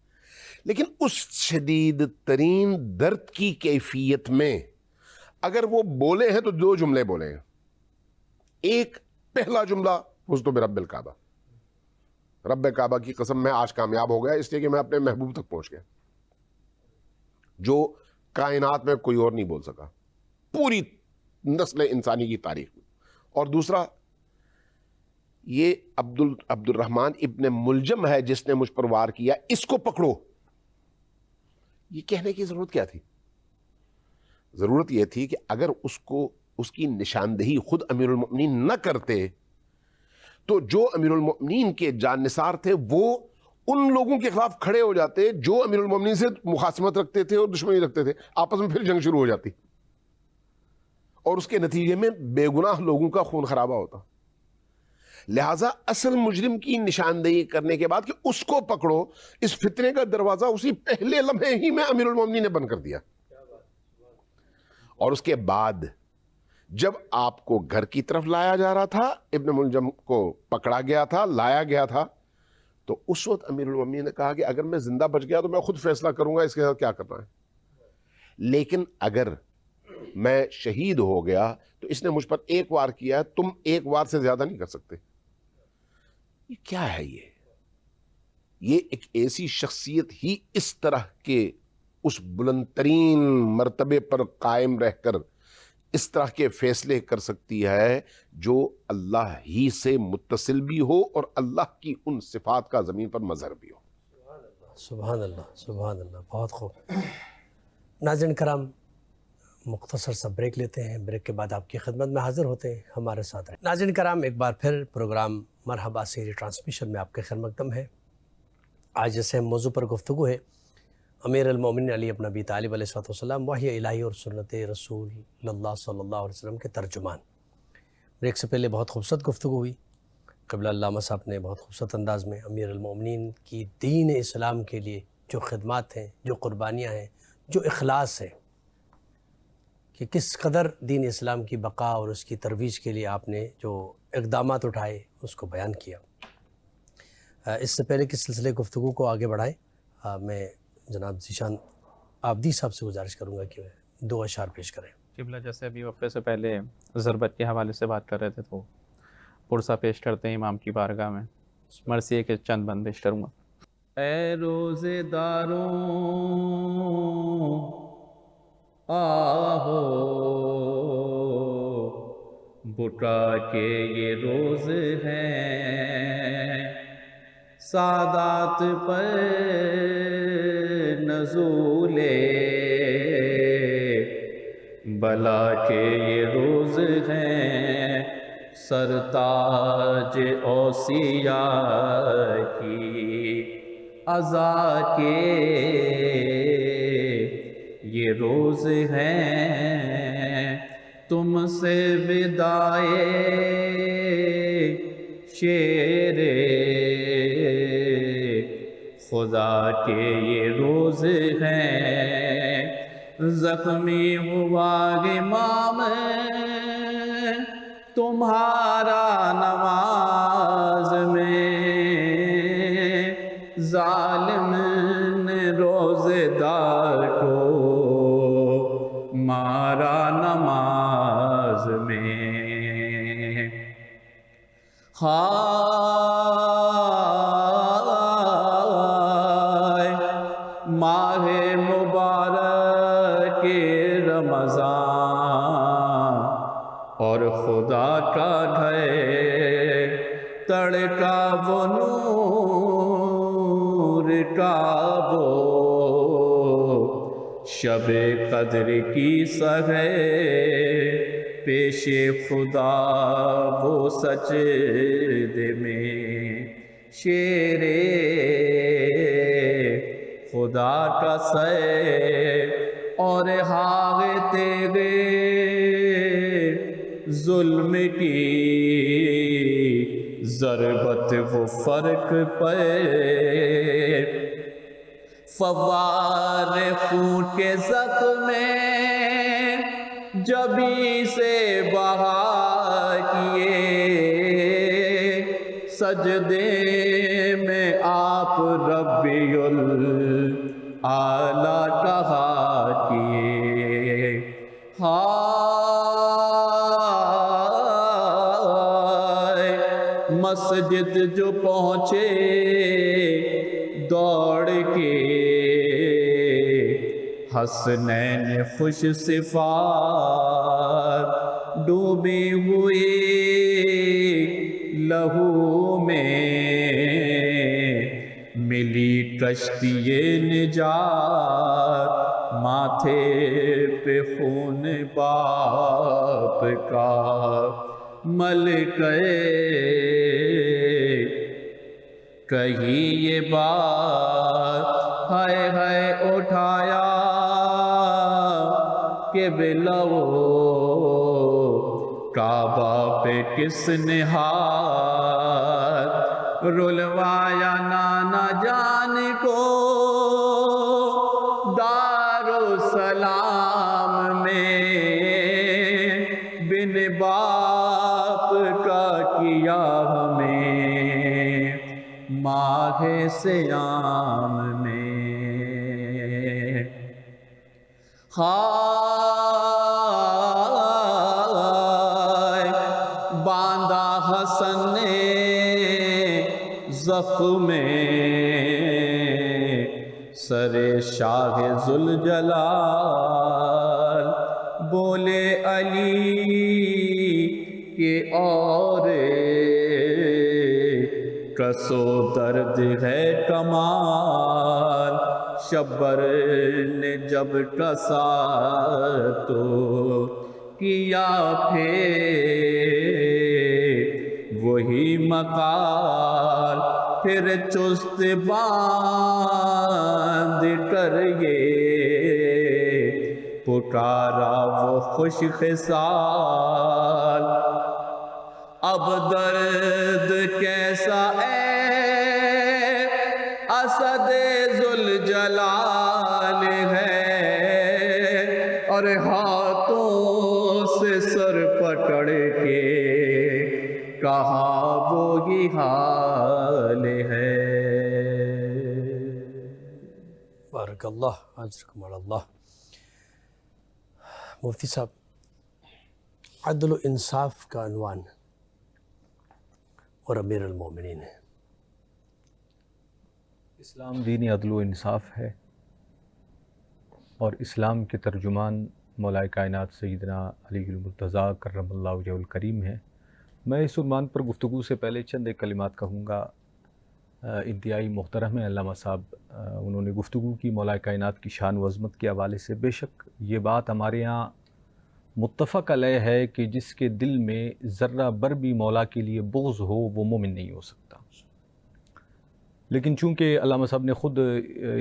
لیکن اس شدید ترین درد کی کیفیت میں اگر وہ بولے ہیں تو 2 جملے بولے ہیں۔ ایک پہلا جملہ فزت برب الکعبہ، رب کعبہ کی قسم میں آج کامیاب ہو گیا اس لیے کہ میں اپنے محبوب تک پہنچ گیا، جو کائنات میں کوئی اور نہیں بول سکا پوری نسل انسانی کی تاریخ میں۔ اور دوسرا، یہ عبد الرحمن ابن ملجم ہے جس نے مجھ پر وار کیا، اس کو پکڑو۔ یہ کہنے کی ضرورت کیا تھی؟ ضرورت یہ تھی کہ اگر اس کی نشاندہی خود امیر المؤمنین نہ کرتے تو جو امیر المؤمنین کے جان نثار تھے وہ ان لوگوں کے خلاف کھڑے ہو جاتے جو امیر المؤمنین سے مخاصمت رکھتے تھے اور دشمنی رکھتے تھے، آپس میں پھر جنگ شروع ہو جاتی، اور اس کے نتیجے میں بے گناہ لوگوں کا خون خرابہ ہوتا۔ لہٰذا اصل مجرم کی نشاندہی کرنے کے بعد کہ اس کو پکڑو، اس فتنے کا دروازہ اسی پہلے لمحے ہی میں امیر المؤمنین نے بند کر دیا۔ اور اس کے بعد جب آپ کو گھر کی طرف لایا جا رہا تھا، ابن ملجم کو پکڑا گیا تھا، لایا گیا تھا، تو اس وقت امیر المؤمنین نے کہا کہ اگر میں زندہ بچ گیا تو میں خود فیصلہ کروں گا اس کے ساتھ کیا کرنا ہے، لیکن اگر میں شہید ہو گیا تو اس نے مجھ پر 1 وار کیا ہے، تم 1 وار سے زیادہ نہیں کر سکتے۔ یہ کیا ہے؟ یہ ایک ایسی شخصیت ہی اس طرح کے اس بلند ترین مرتبے پر قائم رہ کر اس طرح کے فیصلے کر سکتی ہے جو اللہ ہی سے متصل بھی ہو اور اللہ کی ان صفات کا زمین پر مظہر بھی ہو۔ سبحان اللہ، سبحان اللہ، بہت خوب۔ ناظرین کرام، مختصر سا بریک لیتے ہیں، بریک کے بعد آپ کی خدمت میں حاضر ہوتے ہیں، ہمارے ساتھ رہیں۔ ناظرین کرام، ایک بار پھر پروگرام مرحبا سیری ٹرانسمیشن میں آپ کے خیر مقدم ہے۔ آج جیسے موضوع پر گفتگو ہے امیر المومنین علی بن ابی طالب علیہ السلام، وحی الہی اور سنت رسول اللہ صلی اللہ علیہ وسلم کے ترجمان۔ بریک سے پہلے بہت خوبصورت گفتگو ہوئی، قبلہ علامہ صاحب نے بہت خوبصورت انداز میں امیر المومنین کی دین اسلام کے لیے جو خدمات ہیں، جو قربانیاں ہیں، جو اخلاص ہے، کہ کس قدر دین اسلام کی بقا اور اس کی ترویج کے لیے آپ نے جو اقدامات اٹھائے اس کو بیان کیا۔ اس سے پہلے کہ سلسلے گفتگو کو آگے بڑھائیں، میں جناب ذیشان آبدی صاحب سے گزارش کروں گا کہ دو اشعار پیش کریں۔ قبلہ جیسے ابھی وقفے سے پہلے ضربت کے حوالے سے بات کر رہے تھے تو پرسہ پیش کرتے ہیں امام کی بارگاہ میں، مرثیے کے چند بند پیش کروں گا۔ اے روزے داروں آہو بٹا کے یہ روز ہیں، سادات پر نزول بلا کے یہ روز ہیں، سرتاج اوصیاء کی عزا کے یہ روز ہیں، تم سے وداعے شیر خدا کے یہ روز ہیں، زخمی ہوا امام تمہارا نماز میں، ظالم نے روزے دار کو مارا نماز میں۔ ماہ مبارک رمضان اور خدا کا گھر تڑکا وہ نور کا وہ شب قدر کی سحر پیش خدا وہ سجدے میں شیر خدا کا سر اور ہاغ تیرے ظلم کی ضربت وہ فرق پر فوار خون کے زخم میں جبھی سے بہا کیے، سجدے میں آپ ربی الاعلیٰ کہا کیے۔ مسجد جو پہنچے دوڑ کے، حسنین خوش صفات ڈوبی ہوئی لہو میں، ملی کشتی نجات ماتھے پہ خون باپ کا مل گئے، کہیں یہ بات ہائے ہائے اٹھایا کہ بلو کعبہ پہ کس نے ہاتھ رلوایا، نانا جان کو دارالسلام میں بن باپ کا کیا ہمیں ماہ سیام میں۔ باندھا حسن نے زخم سر شاہ ذوالجلال، بولے علی کہ اور کسو درد ہے کمال، شبر نے جب کسا تو کیا پھر وہی مقال، پھر چست باندھ کر یہ پکارا وہ خوش خصال، اب درد کیسا اے اسد ذوالجلال ہے، اور ہاتھوں سے سر پکڑ کے کہا وہی حال ہے۔ جزاک اللہ اجرکم اللہ۔ مفتی صاحب، عدل و انصاف کا عنوان اور امیر المومنین ہے۔ اسلام دین عدل و انصاف ہے، اور اسلام کے ترجمان مولا کائنات سیدنا علی المرتضیٰ کرم اللہ وجہہ الکریم ہے۔ میں اس عنوان پر گفتگو سے پہلے چند ایک کلمات کہوں گا۔ انتہائی محترم ہیں علامہ صاحب، انہوں نے گفتگو کی مولا کائنات کی شان و عظمت کے حوالے سے۔ بے شک یہ بات ہمارے یہاں متفق علیہ ہے کہ جس کے دل میں ذرہ بر بھی مولا کے لیے بغض ہو وہ مومن نہیں ہو سکتا۔ لیکن چونکہ علامہ صاحب نے خود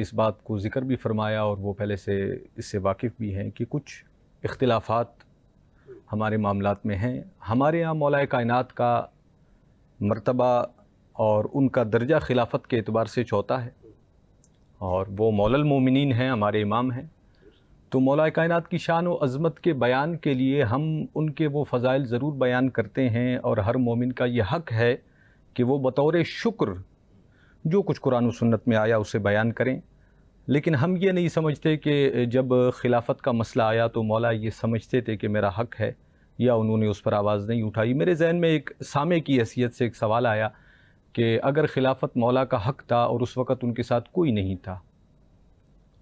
اس بات کو ذکر بھی فرمایا اور وہ پہلے سے اس سے واقف بھی ہیں کہ کچھ اختلافات ہمارے معاملات میں ہیں، ہمارے یہاں مولا کائنات کا مرتبہ اور ان کا درجہ خلافت کے اعتبار سے چوتھا ہے، اور وہ مولا المومنین ہیں، ہمارے امام ہیں۔ تو مولا کائنات کی شان و عظمت کے بیان کے لیے ہم ان کے وہ فضائل ضرور بیان کرتے ہیں، اور ہر مومن کا یہ حق ہے کہ وہ بطور شکر جو کچھ قرآن و سنت میں آیا اسے بیان کریں۔ لیکن ہم یہ نہیں سمجھتے کہ جب خلافت کا مسئلہ آیا تو مولا یہ سمجھتے تھے کہ میرا حق ہے، یا انہوں نے اس پر آواز نہیں اٹھائی۔ میرے ذہن میں ایک سامع کی حیثیت سے ایک سوال آیا کہ اگر خلافت مولا کا حق تھا اور اس وقت ان کے ساتھ کوئی نہیں تھا۔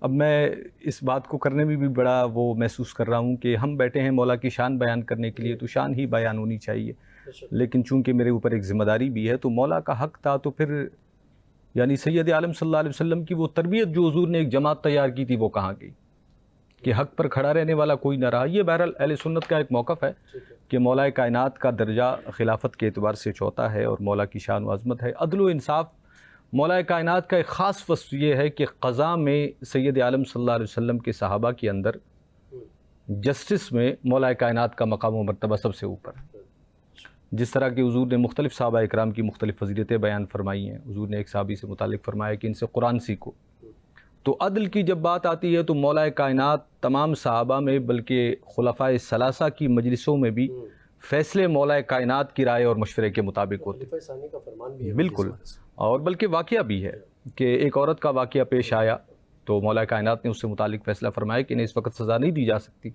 اب میں اس بات کو کرنے میں بھی بڑا وہ محسوس کر رہا ہوں کہ ہم بیٹھے ہیں مولا کی شان بیان کرنے کے لیے، تو شان ہی بیان ہونی چاہیے، لیکن چونکہ میرے اوپر ایک ذمہ داری بھی ہے، تو مولا کا حق تھا تو پھر یعنی سید عالم صلی اللہ علیہ وسلم کی وہ تربیت جو حضور نے ایک جماعت تیار کی تھی وہ کہاں گئی کہ حق پر کھڑا رہنے والا کوئی نہ رہا۔ یہ بہرحال اہل سنت کا ایک موقف ہے کہ مولا کائنات کا درجہ خلافت کے اعتبار سے چوتھا ہے، اور مولا کی شان و عظمت ہے۔ عدل و انصاف مولا کائنات کا ایک خاص وصف یہ ہے کہ قضاء میں سید عالم صلی اللہ علیہ وسلم کے صحابہ کے اندر جسٹس میں مولا کائنات کا مقام و مرتبہ سب سے اوپر ہے۔ جس طرح کہ حضور نے مختلف صحابہ اکرام کی مختلف فضیلتیں بیان فرمائی ہیں، حضور نے ایک صحابی سے متعلق فرمایا کہ ان سے قرآن سیکھو۔ تو عدل کی جب بات آتی ہے تو مولا کائنات تمام صحابہ میں بلکہ خلفائے ثلاثہ کی مجلسوں میں بھی فیصلے مولا کائنات کی رائے اور مشورے کے مطابق ہوتے۔ بالکل، اور بلکہ واقعہ بھی ہے کہ ایک عورت کا واقعہ پیش آیا تو مولا کائنات نے اس سے متعلق فیصلہ فرمایا کہ انہیں اس وقت سزا نہیں دی جا سکتی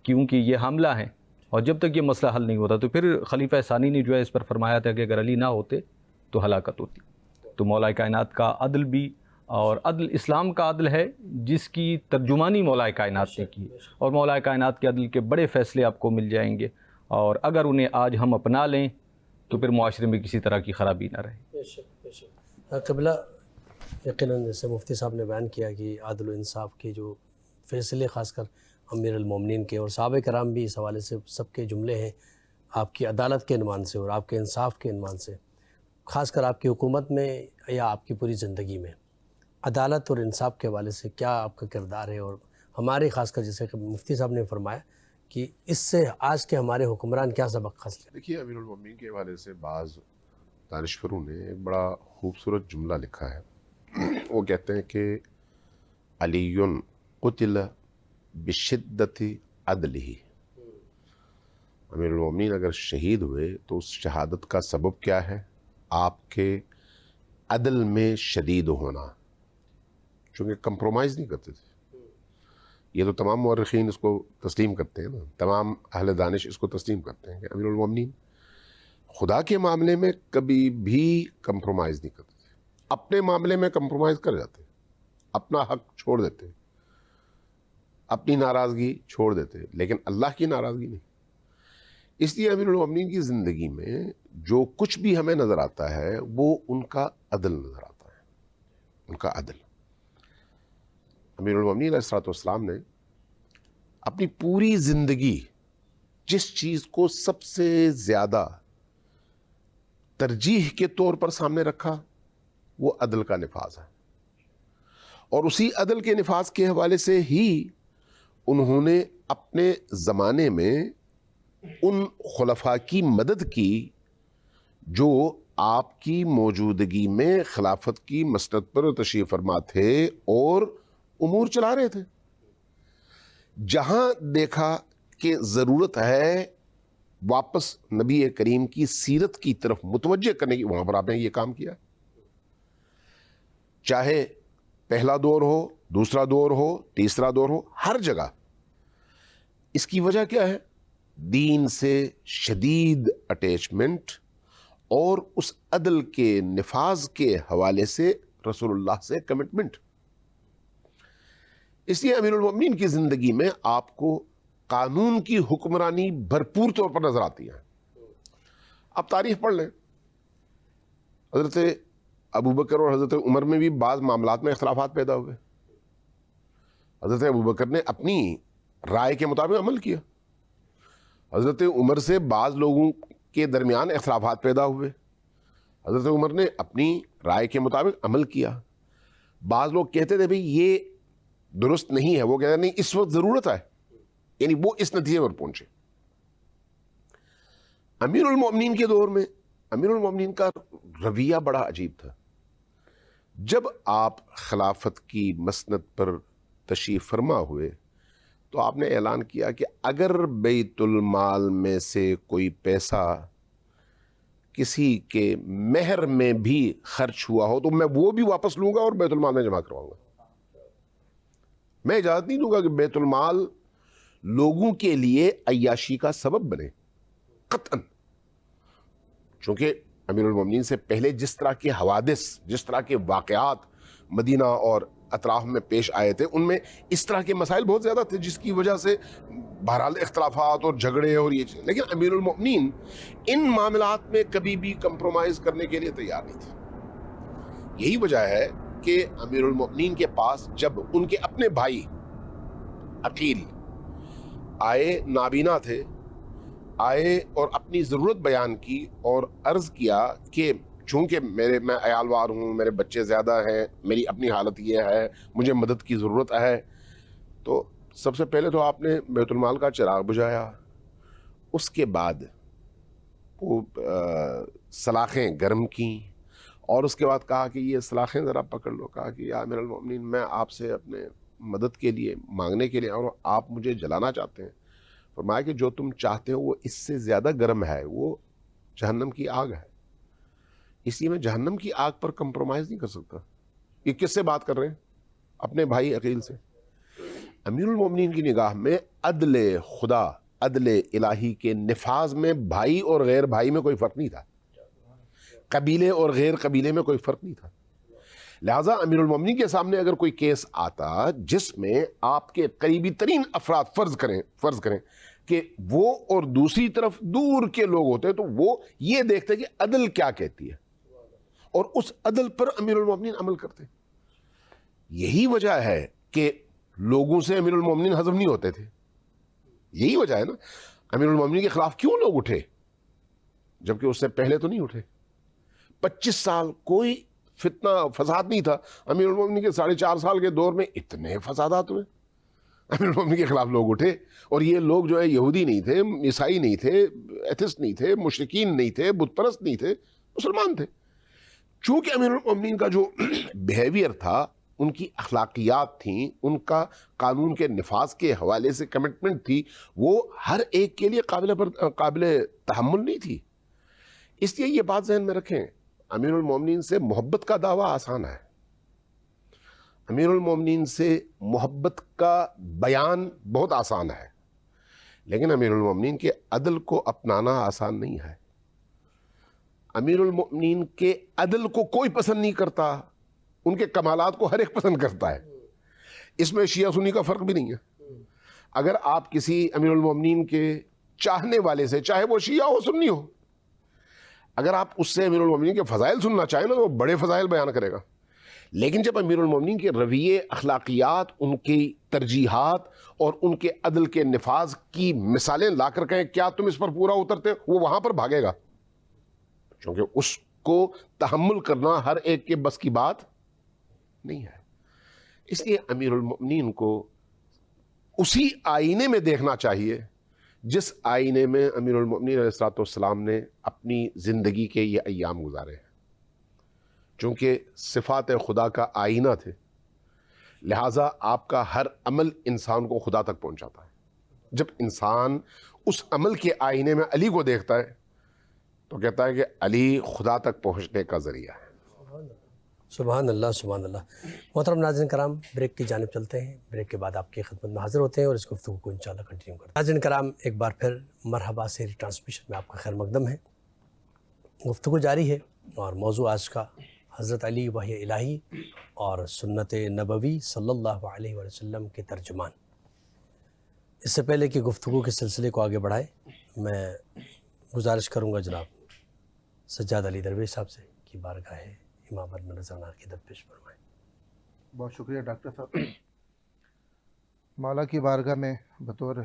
کیونکہ یہ حاملہ ہیں، اور جب تک یہ مسئلہ حل نہیں ہوتا۔ تو پھر خلیفہ ثانی نے جو ہے اس پر فرمایا تھا کہ اگر علی نہ ہوتے تو ہلاکت ہوتی۔ تو مولا کائنات کا عدل بھی، اور عدل اسلام کا عدل ہے جس کی ترجمانی مولا کائنات نے کی، اور مولا کائنات کے عدل کے بڑے فیصلے آپ کو مل جائیں گے، اور اگر انہیں آج ہم اپنا لیں تو پھر معاشرے میں کسی طرح کی خرابی نہ رہے۔ قبلہ یقیناً جیسے مفتی صاحب نے بیان کیا کہ عدل و انصاف کے جو فیصلے خاص کر امیر المومنین کے، اور صحابہ کرام بھی اس حوالے سے سب کے جملے ہیں آپ کی عدالت کے عنوان سے اور آپ کے انصاف کے عنوان سے، خاص کر آپ کی حکومت میں یا آپ کی پوری زندگی میں عدالت اور انصاف کے حوالے سے کیا آپ کا کردار ہے، اور ہمارے خاص کر جیسے کہ مفتی صاحب نے فرمایا کہ اس سے آج کے ہمارے حکمران کیا سبق حاصل کریں؟ دیکھیے، امیر المومنین کے حوالے سے بعض دانشوروں نے ایک بڑا خوبصورت جملہ لکھا ہے۔ وہ کہتے ہیں کہ علی قتل بشدت عدلہ، امیر المومنین اگر شہید ہوئے تو اس شہادت کا سبب کیا ہے؟ آپ کے عدل میں شدید ہونا، چونکہ کمپرومائز نہیں کرتے تھے۔ یہ تو تمام مورخین اس کو تسلیم کرتے ہیں نا، تمام اہل دانش اس کو تسلیم کرتے ہیں کہ امیر المومنین خدا کے معاملے میں کبھی بھی کمپرومائز نہیں کرتے تھے۔ اپنے معاملے میں کمپرومائز کر جاتے، اپنا حق چھوڑ دیتے، اپنی ناراضگی چھوڑ دیتے، لیکن اللہ کی ناراضگی نہیں۔ اس لیے امیر المومنین کی زندگی میں جو کچھ بھی ہمیں نظر آتا ہے وہ ان کا عدل نظر آتا ہے، ان کا عدل۔ امیر المومنین علیہ الصلوۃ والسلام نے اپنی پوری زندگی جس چیز کو سب سے زیادہ ترجیح کے طور پر سامنے رکھا وہ عدل کا نفاذ ہے، اور اسی عدل کے نفاذ کے حوالے سے ہی انہوں نے اپنے زمانے میں ان خلفاء کی مدد کی جو آپ کی موجودگی میں خلافت کی مسند پر تشریف فرما تھے اور امور چلا رہے تھے۔ جہاں دیکھا کہ ضرورت ہے واپس نبی کریم کی سیرت کی طرف متوجہ کرنے کی، وہاں پر آپ نے یہ کام کیا، چاہے پہلا دور ہو دوسرا دور ہو، تیسرا دور ہو، ہر جگہ اس کی وجہ کیا ہے؟ دین سے شدید اٹیچمنٹ اور اس عدل کے نفاذ کے حوالے سے رسول اللہ سے کمٹمنٹ۔ اس لیے امیر المومنین کی زندگی میں آپ کو قانون کی حکمرانی بھرپور طور پر نظر آتی ہے۔ آپ تاریخ پڑھ لیں، حضرت ابوبکر اور حضرت عمر میں بھی بعض معاملات میں اختلافات پیدا ہوئے۔ حضرت ابوبکر نے اپنی رائے کے مطابق عمل کیا، حضرت عمر سے بعض لوگوں کے درمیان اختلافات پیدا ہوئے، حضرت عمر نے اپنی رائے کے مطابق عمل کیا۔ بعض لوگ کہتے تھے بھئی یہ درست نہیں ہے، وہ کہتے نہیں اس وقت ضرورت ہے، یعنی وہ اس نتیجے پر پہنچے۔ امیر المومنین کے دور میں امیر المومنین کا رویہ بڑا عجیب تھا۔ جب آپ خلافت کی مسند پر تشریف فرما ہوئے تو آپ نے اعلان کیا کہ اگر بیت المال میں سے کوئی پیسہ کسی کے مہر میں بھی خرچ ہوا ہو تو میں وہ بھی واپس لوں گا اور بیت المال میں جمع کرواؤں گا۔ میں اجازت نہیں دوں گا کہ بیت المال لوگوں کے لیے عیاشی کا سبب بنے، قطعاً۔ چونکہ امیر المومنین سے پہلے جس طرح کے حوادث، جس طرح کے واقعات مدینہ اور اطراف میں پیش آئے تھے، ان میں اس طرح کے مسائل بہت زیادہ تھے جس کی وجہ سے بہرحال اختلافات اور جھگڑے اور یہ چیزیں، لیکن امیر المومنین ان معاملات میں کبھی بھی کمپرومائز کرنے کے لیے تیار نہیں تھے۔ یہی وجہ ہے کہ امیر المومنین کے پاس جب ان کے اپنے بھائی عقیل آئے، نابینا تھے، آئے اور اپنی ضرورت بیان کی اور عرض کیا کہ چونکہ میں عیال وار ہوں، میرے بچے زیادہ ہیں، میری اپنی حالت یہ ہے، مجھے مدد کی ضرورت ہے، تو سب سے پہلے تو آپ نے بیت المال کا چراغ بجھایا، اس کے بعد وہ سلاخیں گرم کیں اور اس کے بعد کہا کہ یہ سلاخیں ذرا پکڑ لو۔ کہا کہ یا امیر المومنین میں آپ سے اپنے مدد کے لیے مانگنے کے لیے اور آپ مجھے جلانا چاہتے ہیں۔ فرمایا کہ جو تم چاہتے ہو وہ اس سے زیادہ گرم ہے، وہ جہنم کی آگ ہے، اس لیے میں جہنم کی آگ پر کمپرومائز نہیں کر سکتا۔ یہ کس سے بات کر رہے ہیں؟ اپنے بھائی عقیل سے۔ امیر المومنین کی نگاہ میں عدل خدا، عدل الہی کے نفاذ میں بھائی اور غیر بھائی میں کوئی فرق نہیں تھا، قبیلے اور غیر قبیلے میں کوئی فرق نہیں تھا۔ لہٰذا امیر المومنین کے سامنے اگر کوئی کیس آتا جس میں آپ کے قریبی ترین افراد فرض کریں کہ وہ اور دوسری طرف دور کے لوگ ہوتے تو وہ یہ دیکھتے کہ عدل کیا کہتی ہے اور اس عدل پر امیر المومنین عمل کرتے۔ یہی وجہ ہے کہ لوگوں سے امیر المومنین ہضم نہیں ہوتے تھے، یہی وجہ ہے نا امیر المومنین کے خلاف کیوں لوگ اٹھے جبکہ اس سے پہلے تو نہیں اٹھے۔ 25 سال کوئی فتنہ فساد نہیں تھا، امیر المومنین کے 4.5 سال کے دور میں اتنے فسادات ہوئے، امیر المومنین کے خلاف لوگ اٹھے۔ اور یہ لوگ جو ہے یہودی نہیں تھے، عیسائی نہیں تھے، ایتھسٹ نہیں تھے، مشرکین نہیں تھے، بت پرست نہیں تھے، مسلمان تھے۔ چونکہ امیر المومنین کا جو بیہیویئر تھا، ان کی اخلاقیات تھیں، ان کا قانون کے نفاذ کے حوالے سے کمٹمنٹ تھی، وہ ہر ایک کے لیے قابل تحمل نہیں تھی۔ اس لیے یہ بات ذہن میں رکھیں، امیر المومنین سے محبت کا دعویٰ آسان ہے، امیر المومنین سے محبت کا بیان بہت آسان ہے، لیکن امیر المومنین کے عدل کو اپنانا آسان نہیں ہے۔ امیر المومنین کے عدل کو کوئی پسند نہیں کرتا، ان کے کمالات کو ہر ایک پسند کرتا ہے۔ اس میں شیعہ سنی کا فرق بھی نہیں ہے۔ اگر آپ کسی امیر المومنین کے چاہنے والے سے، چاہے وہ شیعہ ہو سنی ہو، اگر آپ اس سے امیر المومنین کے فضائل سننا چاہیں نا تو وہ بڑے فضائل بیان کرے گا، لیکن جب امیر المومنین کے رویے، اخلاقیات، ان کی ترجیحات اور ان کے عدل کے نفاذ کی مثالیں لا کر کہیں کیا تم اس پر پورا اترتے، وہ وہاں پر بھاگے گا، کیونکہ اس کو تحمل کرنا ہر ایک کے بس کی بات نہیں ہے۔ اس لیے امیر المومنین کو اسی آئینے میں دیکھنا چاہیے جس آئینے میں امیر المومنین علیہ السلام نے اپنی زندگی کے یہ ایام گزارے ہیں۔ چونکہ صفات خدا کا آئینہ تھے، لہٰذا آپ کا ہر عمل انسان کو خدا تک پہنچاتا ہے۔ جب انسان اس عمل کے آئینے میں علی کو دیکھتا ہے تو کہتا ہے کہ علی خدا تک پہنچنے کا ذریعہ ہے۔ سبحان اللہ سبحان اللہ۔ محترم ناظرین کرام، بریک کی جانب چلتے ہیں، بریک کے بعد آپ کی خدمت میں حاضر ہوتے ہیں اور اس گفتگو کو انشاءاللہ کنٹینیو کرتے ہیں۔ ناظرین کرام، ایک بار پھر مرحبا سحری ٹرانسمیشن میں آپ کا خیر مقدم ہے۔ گفتگو جاری ہے اور موضوع آج کا حضرت علی وحی الہی اور سنت نبوی صلی اللہ علیہ وسلم کے ترجمان۔ اس سے پہلے کہ گفتگو کے سلسلے کو آگے بڑھائے، میں گزارش کروں گا جناب سجاد علی درویش صاحب سے کہ بارگاہ امامت میں نذرانہ کی درپیش فرمائیں۔ بہت شکریہ ڈاکٹر صاحب۔ مولا کی بارگاہ میں بطور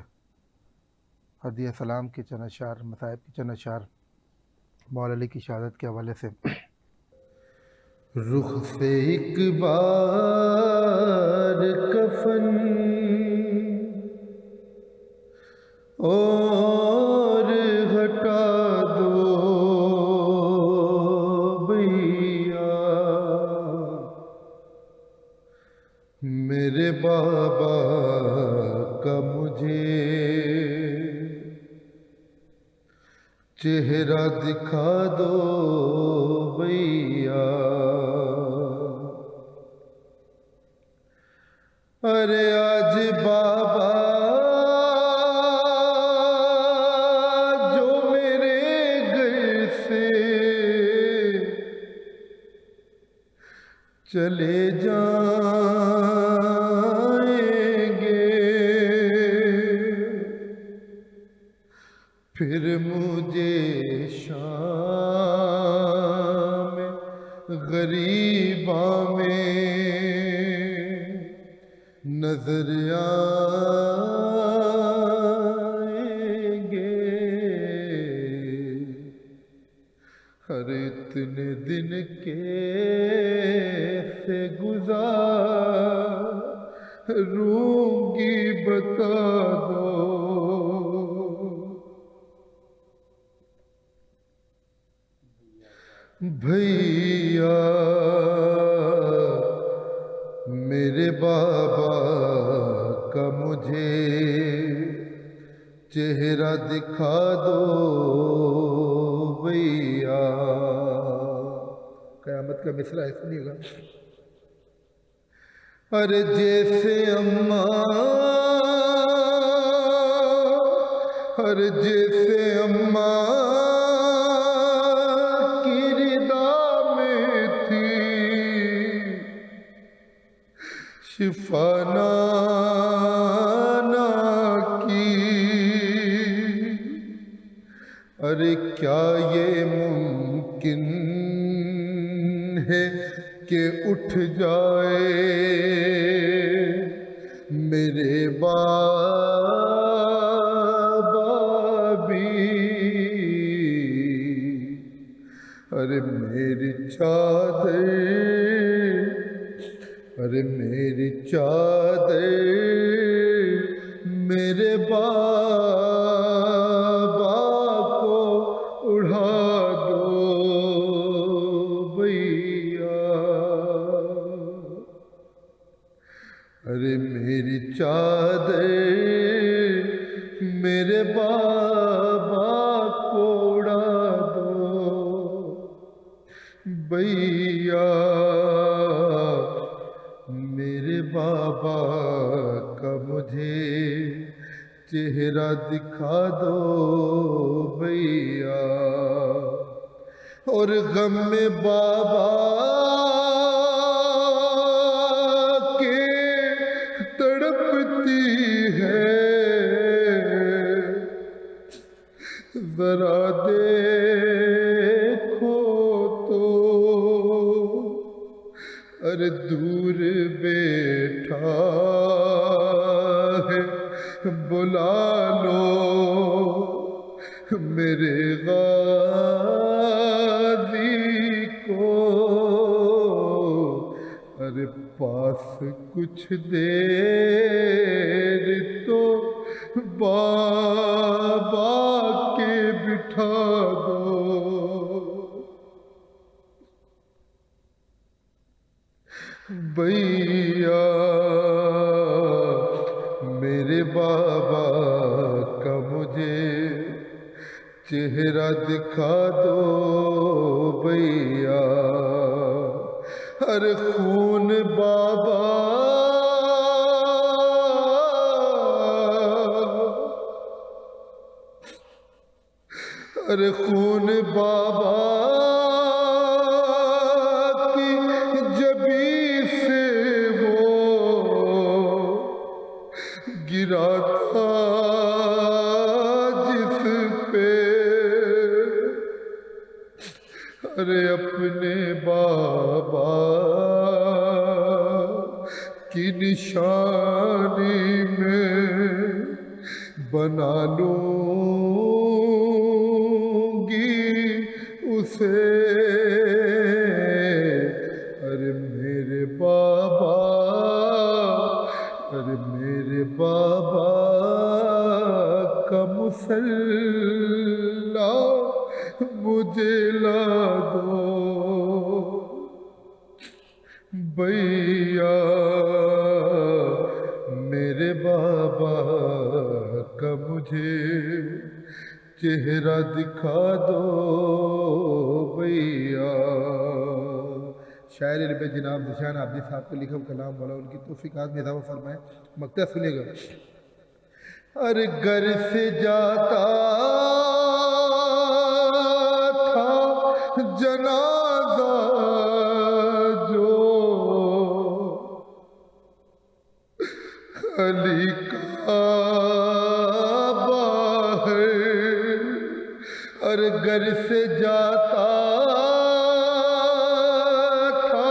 ہدیہ سلام کے چند اشعار، مصائب کے چند اشعار مولا علی کی شہادت کے حوالے سے۔ رخ سے ایک بار کفن اور ہٹا دو بھیا، میرے بابا کا مجھے چہرہ دکھا دو بھیا، ارے آج بابا جو میرے گھر سے چلے جائیں گے، پھر مجھے شام غریباں میں نظر آئیں گے، ہر اتنے دن کیسے گزاروں گی بتا دو بھیا، میرے بابا کا مجھے چہرہ دکھا دو بھیا۔ قیامت کا مصرع ہے، سنیے گا۔ ارے جیسے اماں کی رضا میں تھی، شفا نانا کی، ارے کیا یہ ممکن ہے کہ اٹھ جائے میرے بابا بھی، ارے میری چادر، ارے میری چادر میرے بابا کو اڑا دو بھیا، ارے میری چادر میرے بابا کو اڑا دو بھیا، میرے بابا کا مجھے چہرہ دکھا دو بھیا، اور غم میں بابا کے تڑپتی ہے، ذرا دیکھو تو، ارے دور بیٹھا ہے بلا لو میرے غازی کو، ارے پاس کچھ دیر تو بابا کے بٹھا دو بھیا، میرے بابا کا مجھے چہرہ دکھا دو بھیا، ارے خون بابا ارے خون بابا کی جبی سے وہ گرا تھا جس پہ ارے اپنے بابا کی نشانی میں بنا لوں گی اسے ارے میرے بابا ارے میرے بابا کا مسلح مجھے لا دو بھیا میرے بابا کا مجھے چہرہ دکھا دو بھیا. شاعر رب جناب ذیشان عابدی صاحب کا لکھا کلام مولا ان کی توفیقات میں اضافہ فرمائے. مقطع سنے گا. ارے گھر سے جاتا تھا جنازہ جو علی کا باہر ارے گھر سے جاتا تھا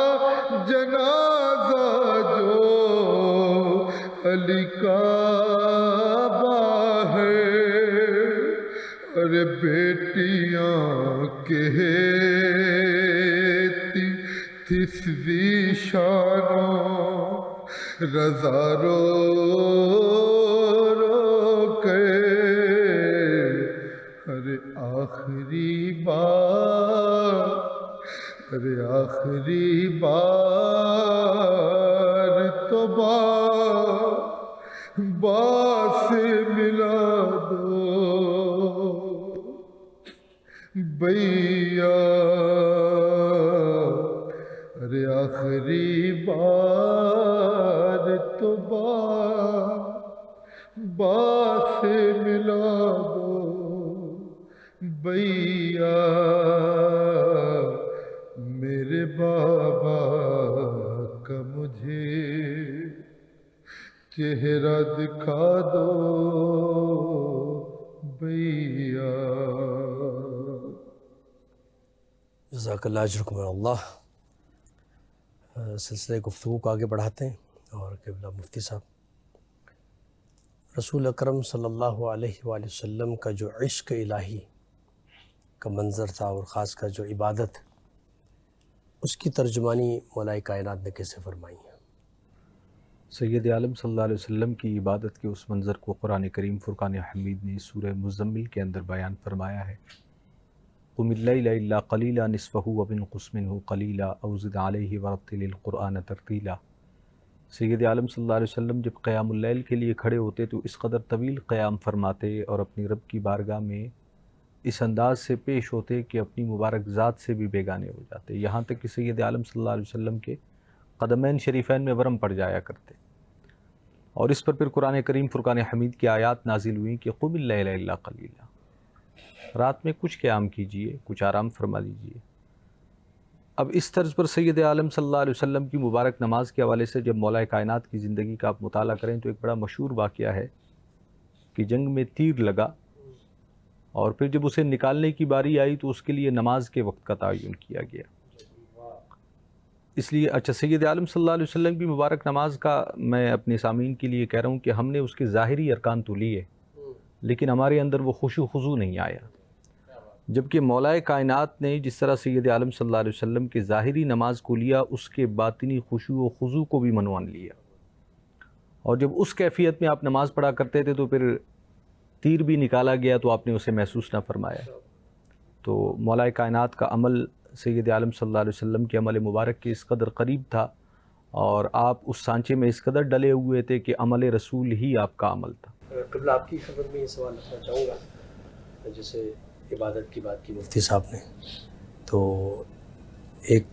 جنازہ جو علی کا ارے بیٹیاں کہتی تھس ذیشانو رضا رو رو کے ارے آخری بار ارے آخری بار تو با سے ملا دو بھیا ارے آخری بار تو با سے ملا دو بھیا میرے بابا کا مجھے چہرہ دکھا دو بھیا. جزاک اللہ اجرکم اللہ. سلسلہ گفتگو کو آگے بڑھاتے ہیں اور قبلہ مفتی صاحب رسول اکرم صلی اللہ علیہ وآلہ وسلم کا جو عشق الہی کا منظر تھا اور خاص کر جو عبادت اس کی ترجمانی مولا کائنات نے کیسے فرمائی ہے؟ سید عالم صلی اللہ علیہ وسلم کی عبادت کے اس منظر کو قرآن کریم فرقان حمید نے سورہ مزمل کے اندر بیان فرمایا ہے. قم اللیل الا قلیلا نصفہ وانقص منہ قلیلا او زد علیہ ورتل القرآن ترتیلا. سید عالم صلی اللہ علیہ وسلم جب قیام اللیل کے لیے کھڑے ہوتے تو اس قدر طویل قیام فرماتے اور اپنی رب کی بارگاہ میں اس انداز سے پیش ہوتے کہ اپنی مبارک ذات سے بھی بیگانے ہو جاتے، یہاں تک کہ سید عالم صلی اللہ علیہ وسلم کے قدمین شریفین میں ورم پڑ جایا کرتے. اور اس پر پھر قرآن کریم فرقان حمید کی آیات نازل ہوئیں کہ قم اللیل الا قلیلا، رات میں کچھ قیام کیجئے، کچھ آرام فرما لیجئے. اب اس طرز پر سید عالم صلی اللہ علیہ وسلم کی مبارک نماز کے حوالے سے جب مولا کائنات کی زندگی کا آپ مطالعہ کریں تو ایک بڑا مشہور واقعہ ہے کہ جنگ میں تیر لگا اور پھر جب اسے نکالنے کی باری آئی تو اس کے لیے نماز کے وقت کا تعین کیا گیا. اس لیے سید عالم صلی اللہ علیہ وسلم کی مبارک نماز کا میں اپنے سامعین کے لیے کہہ رہا ہوں کہ ہم نے اس کے ظاہری ارکان تو لیے لیکن ہمارے اندر وہ خشوع خضوع نہیں آیا، جبکہ مولا کائنات نے جس طرح سید عالم صلی اللہ علیہ وسلم کے ظاہری نماز کو لیا اس کے باطنی خشوع و خضوع کو بھی منوان لیا. اور جب اس کیفیت میں آپ نماز پڑھا کرتے تھے تو پھر تیر بھی نکالا گیا تو آپ نے اسے محسوس نہ فرمایا. تو مولا کائنات کا عمل سید عالم صلی اللہ علیہ وسلم کے عمل مبارک کے اس قدر قریب تھا اور آپ اس سانچے میں اس قدر ڈلے ہوئے تھے کہ عمل رسول ہی آپ کا عمل تھا. قبلہ آپ کی خبر میں یہ سوال رکھنا چاہوں گا، جیسے عبادت کی بات کی مفتی صاحب نے، تو ایک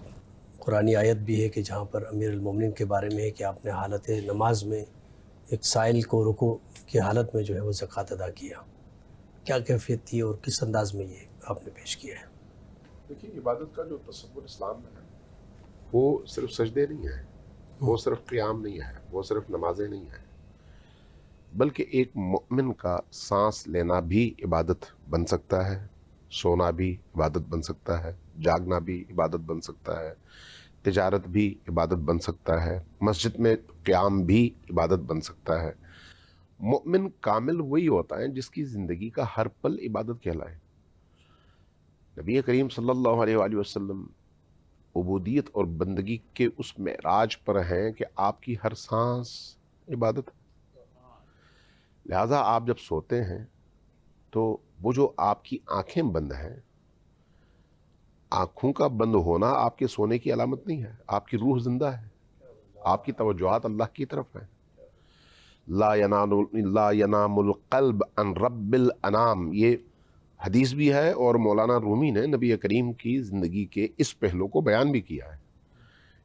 قرآنی آیت بھی ہے کہ جہاں پر امیر المومنین کے بارے میں ہے کہ آپ نے حالت نماز میں ایک سائل کو رکوع کی حالت میں جو ہے وہ زکوٰۃ ادا کیا، کیا کیفیت تھی اور کس انداز میں یہ آپ نے پیش کیا ہے؟ دیکھیے عبادت کا جو تصور اسلام میں ہے وہ صرف سجدے نہیں ہے، وہ صرف قیام نہیں ہے، وہ صرف نمازیں نہیں ہیں، بلکہ ایک مومن کا سانس لینا بھی عبادت بن سکتا ہے، سونا بھی عبادت بن سکتا ہے، جاگنا بھی عبادت بن سکتا ہے، تجارت بھی عبادت بن سکتا ہے، مسجد میں قیام بھی عبادت بن سکتا ہے۔ مومن کامل وہی ہوتا ہے جس کی زندگی کا ہر پل عبادت کہلائے۔ نبی کریم صلی اللہ علیہ وآلہ وسلم عبودیت اور بندگی کے اس معراج پر ہیں کہ آپ کی ہر سانس عبادت ہے۔ لہٰذا آپ جب سوتے ہیں تو وہ جو آپ کی آنکھیں بند ہیں، آنکھوں کا بند ہونا آپ کے سونے کی علامت نہیں ہے، آپ کی روح زندہ ہے، آپ کی توجہات اللہ کی طرف ہیں۔ لا ینام القلب عن رب الانام، یہ حدیث بھی ہے، اور مولانا رومی نے نبی کریم کی زندگی کے اس پہلو کو بیان بھی کیا ہے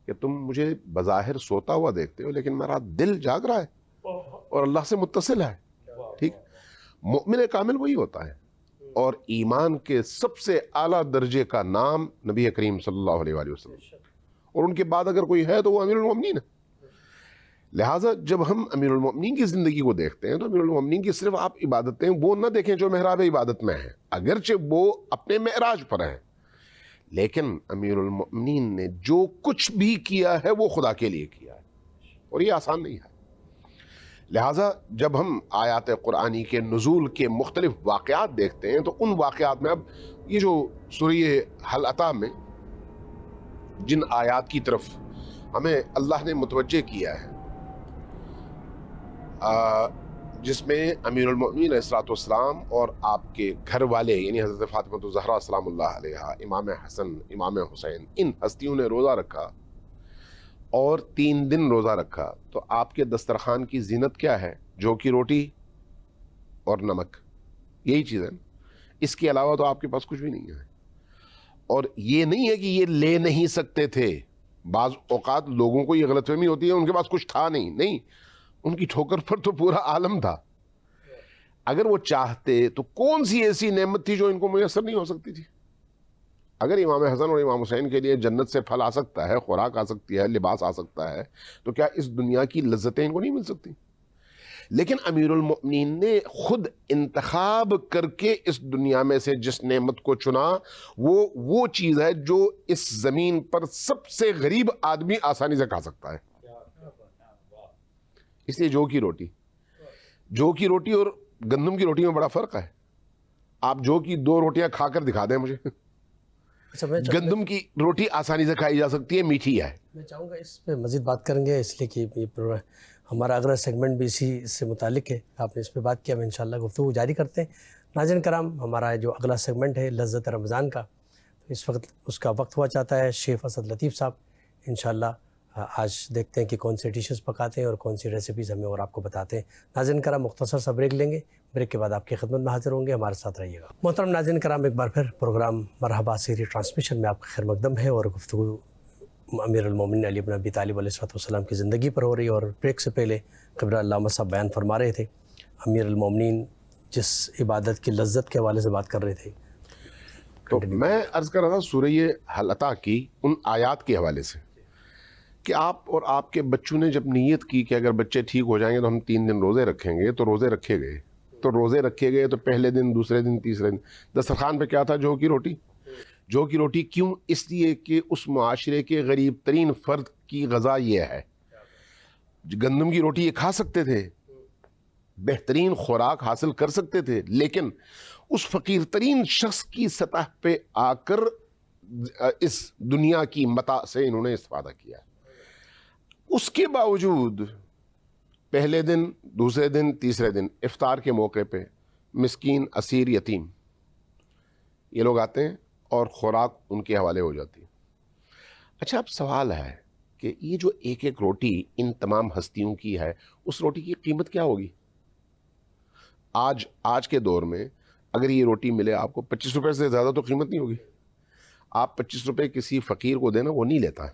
کہ تم مجھے بظاہر سوتا ہوا دیکھتے ہو لیکن میرا دل جاگ رہا ہے اور اللہ سے متصل ہے۔ ٹھیک، مومن کامل وہی ہوتا ہے، اور ایمان کے سب سے اعلیٰ درجے کا نام نبی کریم صلی اللہ علیہ وآلہ وسلم، اور ان کے بعد اگر کوئی ہے تو وہ امیر المومنین ہے۔ لہٰذا جب ہم امیر المومنین کی زندگی کو دیکھتے ہیں تو امیر المومنین کی صرف آپ عبادتیں وہ نہ دیکھیں جو محراب عبادت میں ہیں، اگرچہ وہ اپنے معراج پر ہیں، لیکن امیر المومنین نے جو کچھ بھی کیا ہے وہ خدا کے لیے کیا ہے، اور یہ آسان نہیں ہے۔ لہٰذا جب ہم آیات قرآنی کے نزول کے مختلف واقعات دیکھتے ہیں تو ان واقعات میں اب یہ جو سورہ حل عطا میں جن آیات کی طرف ہمیں اللہ نے متوجہ کیا ہے، جس میں امیر المومنین علیہ الصلوۃ والسلام اور آپ کے گھر والے یعنی حضرت فاطمہ الزہرا سلام اللہ علیہا، امام حسن، امام حسین، ان ہستیوں نے روزہ رکھا اور 3 دن روزہ رکھا، تو آپ کے دسترخوان کی زینت کیا ہے؟ جو کی روٹی اور نمک، یہی چیز ہے۔ اس کے علاوہ تو آپ کے پاس کچھ بھی نہیں ہے، اور یہ نہیں ہے کہ یہ لے نہیں سکتے تھے۔ بعض اوقات لوگوں کو یہ غلط فہمی ہوتی ہے ان کے پاس کچھ تھا نہیں، ان کی ٹھوکر پر تو پورا عالم تھا۔ اگر وہ چاہتے تو کون سی ایسی نعمت تھی جو ان کو میسر نہیں ہو سکتی تھی؟ اگر امام حسن اور امام حسین کے لیے جنت سے پھل آ سکتا ہے، خوراک آ سکتی ہے، لباس آ سکتا ہے، تو کیا اس دنیا کی لذتیں ان کو نہیں مل سکتی؟ لیکن امیر المؤمنین نے خود انتخاب کر کے اس دنیا میں سے جس نعمت کو چنا وہ چیز ہے جو اس زمین پر سب سے غریب آدمی آسانی سے کھا سکتا ہے۔ اس لیے جو کی روٹی اور گندم کی روٹی میں بڑا فرق ہے۔ آپ جو کی 2 روٹیاں کھا کر دکھا دیں مجھے، گندم کی روٹی آسانی سے کھائی جا سکتی ہے، میٹھی ہے۔ میں چاہوں گا اس پہ مزید بات کریں گے، اس لیے کہ یہ ہمارا اگلا سیگمنٹ بھی اسی سے متعلق ہے۔ آپ نے اس پہ بات کیا، ہم انشاءاللہ گفتگو جاری کرتے ہیں۔ ناظرین کرام، ہمارا جو اگلا سیگمنٹ ہے لذت رمضان کا، اس وقت اس کا وقت ہوا چاہتا ہے۔ شیف اسد لطیف صاحب انشاءاللہ آج دیکھتے ہیں کہ کون سے ڈشز پکاتے ہیں اور کون سی ریسیپیز ہمیں اور آپ کو بتاتے ہیں۔ ناظرین کرام، مختصر سا بریک لیں گے، بریک کے بعد آپ کی خدمت میں حاضر ہوں گے، ہمارے ساتھ رہیے گا۔ محترم ناظرین کرام، ایک بار پھر پروگرام مرحبا سیری ٹرانسمیشن میں آپ کا خیر مقدم ہے، اور گفتگو امیر المومنین علی بن ابی طالب علیہ السلام کی زندگی پر ہو رہی ہے۔ اور بریک سے پہلے قبلہ علامہ صاحب بیان فرما رہے تھے، امیر المومنین جس عبادت کی لذت کے حوالے سے بات کر رہے تھے، تو میں عرض کر رہا تھا سورہ حل عطا کی ان آیات کے حوالے سے کہ آپ اور آپ کے بچوں نے جب نیت کی کہ اگر بچے ٹھیک ہو جائیں گے تو ہم 3 دن روزے رکھیں گے، تو روزے رکھے گئے تو پہلے دن، دوسرے دن، تیسرے دن دسترخوان پہ کیا تھا؟ جو کی روٹی کیوں؟ اس لیے کہ اس معاشرے کے غریب ترین فرد کی غذا یہ ہے۔ گندم کی روٹی یہ کھا سکتے تھے، بہترین خوراک حاصل کر سکتے تھے، لیکن اس فقیر ترین شخص کی سطح پہ آ کر اس دنیا کی متاع سے انہوں نے استفادہ کیا۔ اس کے باوجود پہلے دن، دوسرے دن، تیسرے دن افطار کے موقع پہ مسکین، اسیر، یتیم یہ لوگ آتے ہیں اور خوراک ان کے حوالے ہو جاتی ہے۔ اچھا، اب سوال ہے کہ یہ جو ایک روٹی ان تمام ہستیوں کی ہے، اس روٹی کی قیمت کیا ہوگی؟ آج کے دور میں اگر یہ روٹی ملے آپ کو 25 روپے سے زیادہ تو قیمت نہیں ہوگی۔ آپ 25 روپے کسی فقیر کو دینا وہ نہیں لیتا ہے،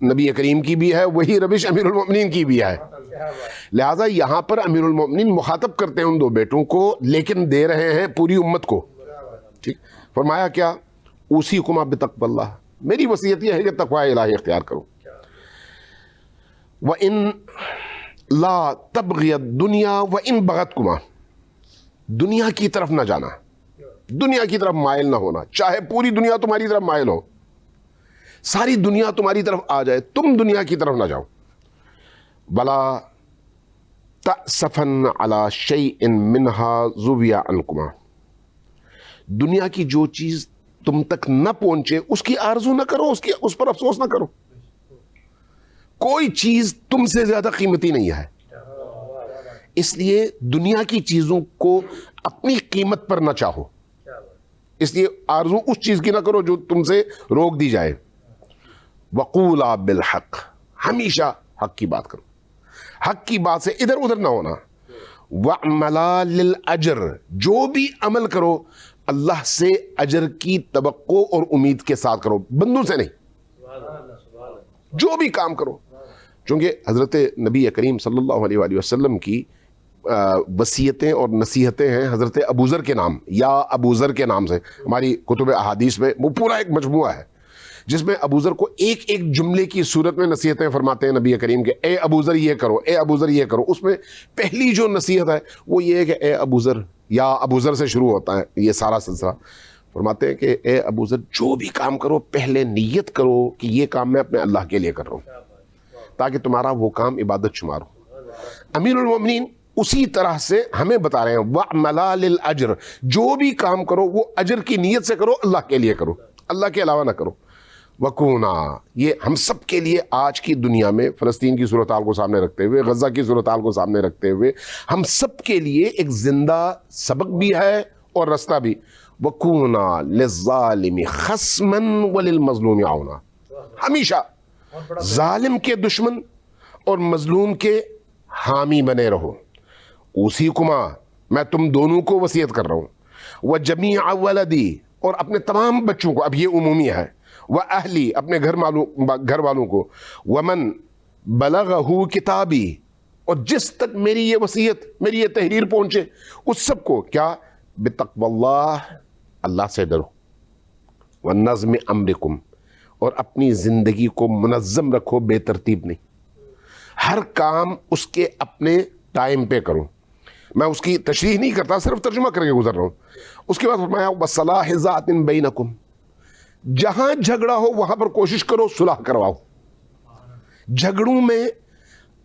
نبی کریم کی بھی ہے, وہی روش امیر المومنین کی بھی ہے. لہٰذا یہاں پر امیر المومنین مخاطب کرتے ہیں ان دو بیٹوں کو, لیکن دے رہے ہیں پوری امت کو. ٹھیک, فرمایا کیا, اوصیکما بتقوی اللہ, میری وصیت یہ ہے کہ تقوی الہی اختیار کرو. وَإِن لَا تَبْغِيَ الدُّنْيَا وَإِن بَغَتْكُمَا, دنیا کی طرف نہ جانا, دنیا کی طرف مائل نہ ہونا, چاہے پوری دنیا تمہاری طرف مائل ہو, ساری دنیا تمہاری طرف آ جائے, تم دنیا کی طرف نہ جاؤ. وَلَا تَأْسَفَنَّ عَلَى شَيْءٍ مِّنْهَا زُوِّيَ عَنْكُمَا, دنیا کی جو چیز تم تک نہ پہنچے اس کی آرزو نہ کرو, اس پر افسوس نہ کرو. کوئی چیز تم سے زیادہ قیمتی نہیں ہے, اس لیے دنیا کی چیزوں کو اپنی قیمت پر نہ چاہو, اس لیے آرزو اس چیز کی نہ کرو جو تم سے روک دی جائے. وَقُولَا بِالْحَقِّ, ہمیشہ حق کی بات کرو, حق کی بات سے ادھر ادھر نہ ہونا. وَعْمَلَا لِلْأَجْرِ, جو بھی عمل کرو اللہ سے اجر کی توقع اور امید کے ساتھ کرو, بندوں سے نہیں. جو بھی کام کرو, چونکہ حضرت نبی کریم صلی اللہ علیہ وآلہ وسلم کی وصیتیں اور نصیحتیں ہیں حضرت ابوذر کے نام یا ابوذر کے نام سے. ہماری کتب احادیث میں وہ پورا ایک مجموعہ ہے جس میں ابوذر کو ایک ایک جملے کی صورت میں نصیحتیں فرماتے ہیں نبی کریم کے, اے ابوذر یہ کرو, اے ابوذر یہ کرو. اس میں پہلی جو نصیحت ہے وہ یہ ہے کہ اے ابوذر, یا ابوذر سے شروع ہوتا ہے یہ سارا سلسلہ. فرماتے ہیں کہ اے ابوذر, جو بھی کام کرو پہلے نیت کرو کہ یہ کام میں اپنے اللہ کے لیے کر رہا ہوں, تاکہ تمہارا وہ کام عبادت شمار ہو. امیر المومنین اسی طرح سے ہمیں بتا رہے ہیں وَعْمَلَا لِلْأَجْرِ, جو بھی کام کرو وہ اجر کی نیت سے کرو, اللہ کے لیے کرو, اللہ کے علاوہ نہ کرو. وَكُونَا, یہ ہم سب کے لیے آج کی دنیا میں فلسطین کی صورتحال کو سامنے رکھتے ہوئے, غزہ کی صورتحال کو سامنے رکھتے ہوئے, ہم سب کے لیے ایک زندہ سبق بھی ہے اور رستہ بھی. وَكُونَا لِلظَّالِمِ خَصْمًا وَلِلْمَظْلُومِ عَوْنًا, ہمیشہ ظالم کے دشمن اور مظلوم کے حامی بنے رہو. اوصیکما, میں تم دونوں کو وصیت کر رہا ہوں. وَجَمِيعَ وَلَدِي, اور اپنے تمام بچوں کو, اب یہ عمومی ہے. وَأَهْلِي, اپنے گھر والوں کو. وَمَنْ بَلَغَهُ کتابی, اور جس تک میری یہ وصیت, میری یہ تحریر پہنچے اس سب کو کیا, بِتَقْوَ اللَّهِ, اللہ سے ڈرو. وَالنَّظْمِ أَمْرِكُمْ, اور اپنی زندگی کو منظم رکھو, بے ترتیب نہیں. ہر کام اس کے اپنے ٹائم پہ کرو. میں اس کی تشریح نہیں کرتا, صرف ترجمہ کر کے گزر رہا ہوں. اس کے بعد فرمایا وَصَلَاحِ ذَاتٍ بَيْنَكُمْ, جہاں جھگڑا ہو وہاں پر کوشش کرو صلح کرواؤ. جھگڑوں میں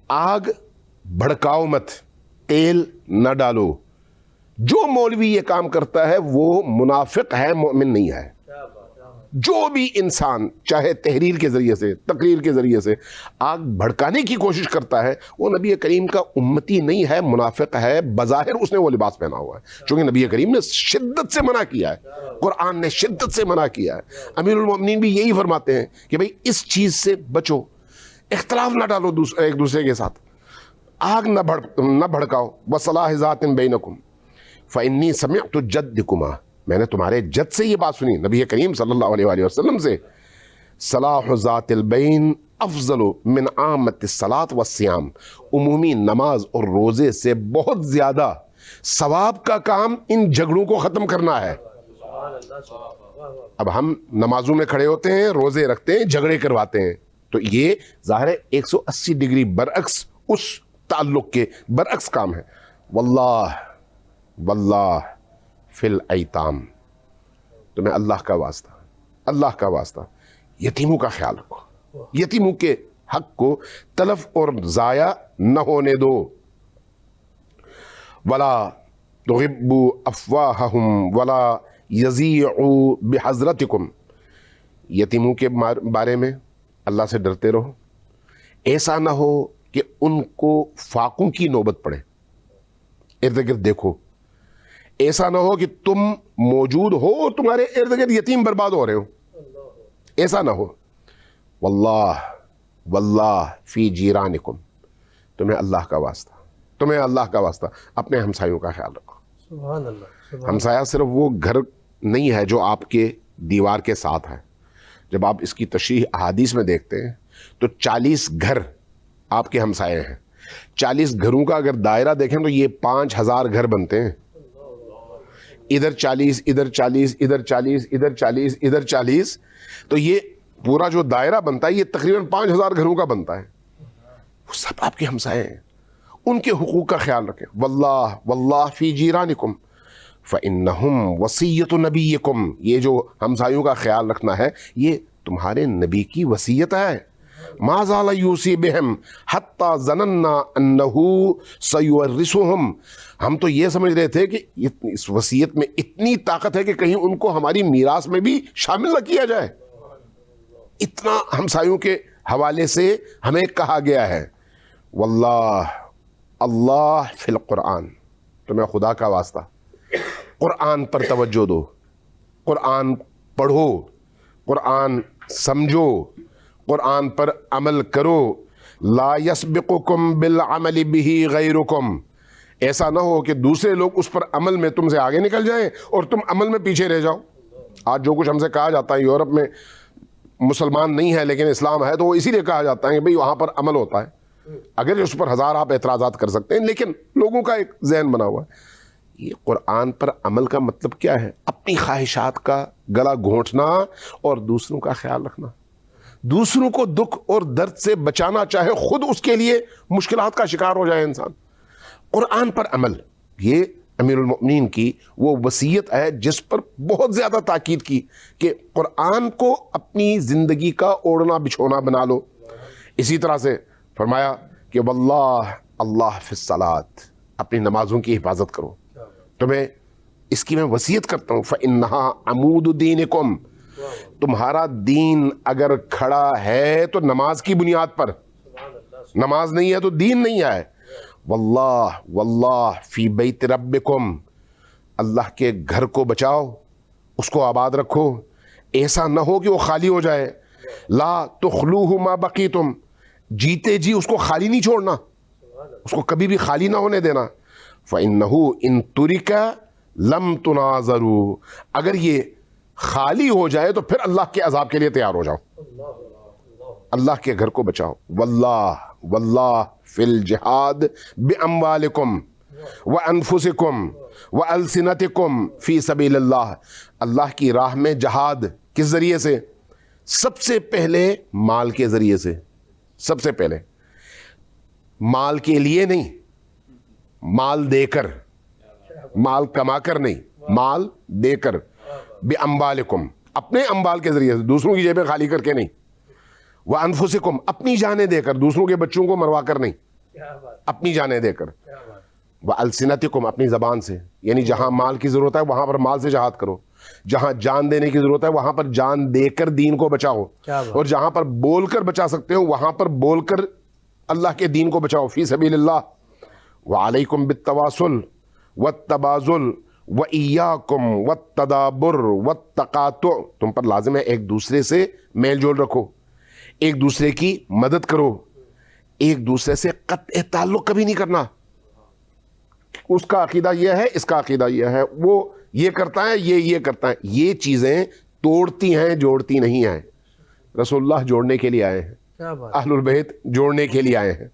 آگ بھڑکاؤ مت, تیل نہ ڈالو. جو مولوی یہ کام کرتا ہے وہ منافق ہے, مومن نہیں ہے. جو بھی انسان چاہے تحریر کے ذریعے سے, تقریر کے ذریعے سے آگ بھڑکانے کی کوشش کرتا ہے, وہ نبی کریم کا امتی نہیں ہے, منافق ہے. بظاہر اس نے وہ لباس پہنا ہوا ہے, چونکہ نبی کریم نے شدت سے منع کیا ہے, قرآن نے شدت سے منع کیا ہے. امیر المومنین بھی یہی فرماتے ہیں کہ بھئی اس چیز سے بچو, اختلاف نہ ڈالو ایک دوسرے کے ساتھ, آگ نہ بھڑکاؤ. وَصَلَاحِ ذَاتٍ بَيْنَكُمْ فَإِنِّي سَمِعْتُ جَدِّكُمَا, میں نے تمہارے جد سے یہ بات سنی, نبی کریم صلی اللہ علیہ وآلہ وسلم سے. صلاح ذات البین افضل من عامت الصلاۃ والصیام, عمومی نماز اور روزے سے بہت زیادہ ثواب کا کام ان جھگڑوں کو ختم کرنا ہے. اب ہم نمازوں میں کھڑے ہوتے ہیں, روزے رکھتے ہیں, جھگڑے کرواتے ہیں, تو یہ ظاہر ہے 180 ڈگری برعکس اس تعلق کے برعکس کام ہے. واللہ فی الایتام, تمہیں اللہ کا واسطہ, اللہ کا واسطہ یتیموں کا خیال رکھو, یتیموں کے حق کو تلف اور ضائع نہ ہونے دو. ولا تغبوا افواہہم ولا یزیعوا بحضرتکم, یتیموں کے بارے میں اللہ سے ڈرتے رہو, ایسا نہ ہو کہ ان کو فاقوں کی نوبت پڑے. ارد گرد دیکھو, ایسا نہ ہو کہ تم موجود ہو اور تمہارے ارد گرد یتیم برباد ہو رہے ہو, ایسا نہ ہو. واللہ فی جیرانکم, تمہیں اللہ کا واسطہ, تمہیں اللہ کا واسطہ اپنے ہمسایوں کا خیال رکھو. سبحان اللہ. ہمسایہ صرف وہ گھر نہیں ہے جو آپ کے دیوار کے ساتھ ہے. جب آپ اس کی تشریح احادیث میں دیکھتے ہیں تو 40 گھر آپ کے ہمسائے ہیں. 40 گھروں کا اگر دائرہ دیکھیں تو یہ 5000 گھر بنتے ہیں. ادھر 40 ادھر 40 ادھر 40 ادھر 40 ادھر 40, تو یہ پورا جو دائرہ بنتا ہے یہ تقریباً 5000 گھروں کا بنتا ہے. وہ سب آپ کے ہمسائے ہیں, ان کے حقوق کا خیال رکھیں. واللہ واللہ فی جیرانکم فإنہم وصیت نبیکم, یہ جو ہمسایوں کا خیال رکھنا ہے یہ تمہارے نبی کی وصیت ہے. ما زال یوصی بہم حتی ظننا انہ سیورثہم, ہم تو یہ سمجھ رہے تھے کہ اس وصیت میں اتنی طاقت ہے کہ کہیں ان کو ہماری میراث میں بھی شامل نہ کیا جائے. اتنا ہمسایوں کے حوالے سے ہمیں کہا گیا ہے. واللہ اللہ فی القرآن, تو میں خدا کا واسطہ قرآن پر توجہ دو, قرآن پڑھو, قرآن سمجھو, قرآن پر عمل کرو. لا یسبقکم بالعمل بہ غیرکم, ایسا نہ ہو کہ دوسرے لوگ اس پر عمل میں تم سے آگے نکل جائیں اور تم عمل میں پیچھے رہ جاؤ. آج جو کچھ ہم سے کہا جاتا ہے یورپ میں مسلمان نہیں ہے لیکن اسلام ہے, تو وہ اسی لیے کہا جاتا ہے کہ بھئی وہاں پر عمل ہوتا ہے. اگر اس پر 1000 آپ اعتراضات کر سکتے ہیں, لیکن لوگوں کا ایک ذہن بنا ہوا ہے. یہ قرآن پر عمل کا مطلب کیا ہے؟ اپنی خواہشات کا گلا گھونٹنا اور دوسروں کا خیال رکھنا, دوسروں کو دکھ اور درد سے بچانا, چاہے خود اس کے لیے مشکلات کا شکار ہو جائے انسان. قرآن پر عمل, یہ امیر المؤمنین کی وہ وصیت ہے جس پر بہت زیادہ تاکید کی کہ قرآن کو اپنی زندگی کا اوڑھنا بچھونا بنا لو. اسی طرح سے فرمایا کہ واللہ اللہ فی الصلاۃ, اپنی نمازوں کی حفاظت کرو. تو میں اس کی میں وصیت کرتا ہوں فإنہا عمود دینکم, تمہارا دین اگر کھڑا ہے تو نماز کی بنیاد پر, نماز نہیں ہے تو دین نہیں ہے. واللہ واللہ فی بیت ربکم, اللہ کے گھر کو بچاؤ, اس کو آباد رکھو, ایسا نہ ہو کہ وہ خالی ہو جائے. لا تخلوہ ما بقیتم, جیتے جی اس کو خالی نہیں چھوڑنا, اس کو کبھی بھی خالی نہ ہونے دینا. فإنہ ان ترک لم تناظروا, اگر یہ خالی ہو جائے تو پھر اللہ کے عذاب کے لیے تیار ہو جاؤ. اللہ کے گھر کو بچاؤ. واللہ واللہ فی الجہاد باموالکم وانفسکم والسنتکم فی سبیل اللہ, اللہ کی راہ میں جہاد کس ذریعے سے؟ سب سے پہلے مال کے ذریعے سے. سب سے پہلے مال کے لیے نہیں, مال دے کر, مال کما کر نہیں, مال دے کر. باموالکم, اپنے اموال کے ذریعے سے, دوسروں کی جیبیں خالی کر کے نہیں. وانفسکم, اپنی جانیں دے کر, دوسروں کے بچوں کو مروا کر نہیں, اپنی جانیں دے کر. والسنتکم, اپنی زبان سے, یعنی جہاں مال کی ضرورت ہے وہاں پر مال سے جہاد کرو, جہاں جان دینے کی ضرورت ہے وہاں پر جان دے کر دین کو بچاؤ, اور جہاں پر بول کر بچا سکتے ہو وہاں پر بول کر اللہ کے دین کو بچاؤ. فی سبیل اللہ. وعلیکم بالتواصل والتبازل وإیاکم والتدابر والتقاطع, تم پر لازم ہے ایک دوسرے سے میل جول رکھو, ایک دوسرے کی مدد کرو, ایک دوسرے سے قطع تعلق کبھی نہیں کرنا. اس کا عقیدہ یہ ہے, اس عقیدہ یہ ہے, وہ یہ کرتا ہے, یہ کرتا ہے. یہ چیزیں توڑتی ہیں, جوڑتی نہیں ہیں. رسول اللہ جوڑنے کے لیے آئے ہیں, اہل البیت جوڑنے کے لیے آئے ہیں.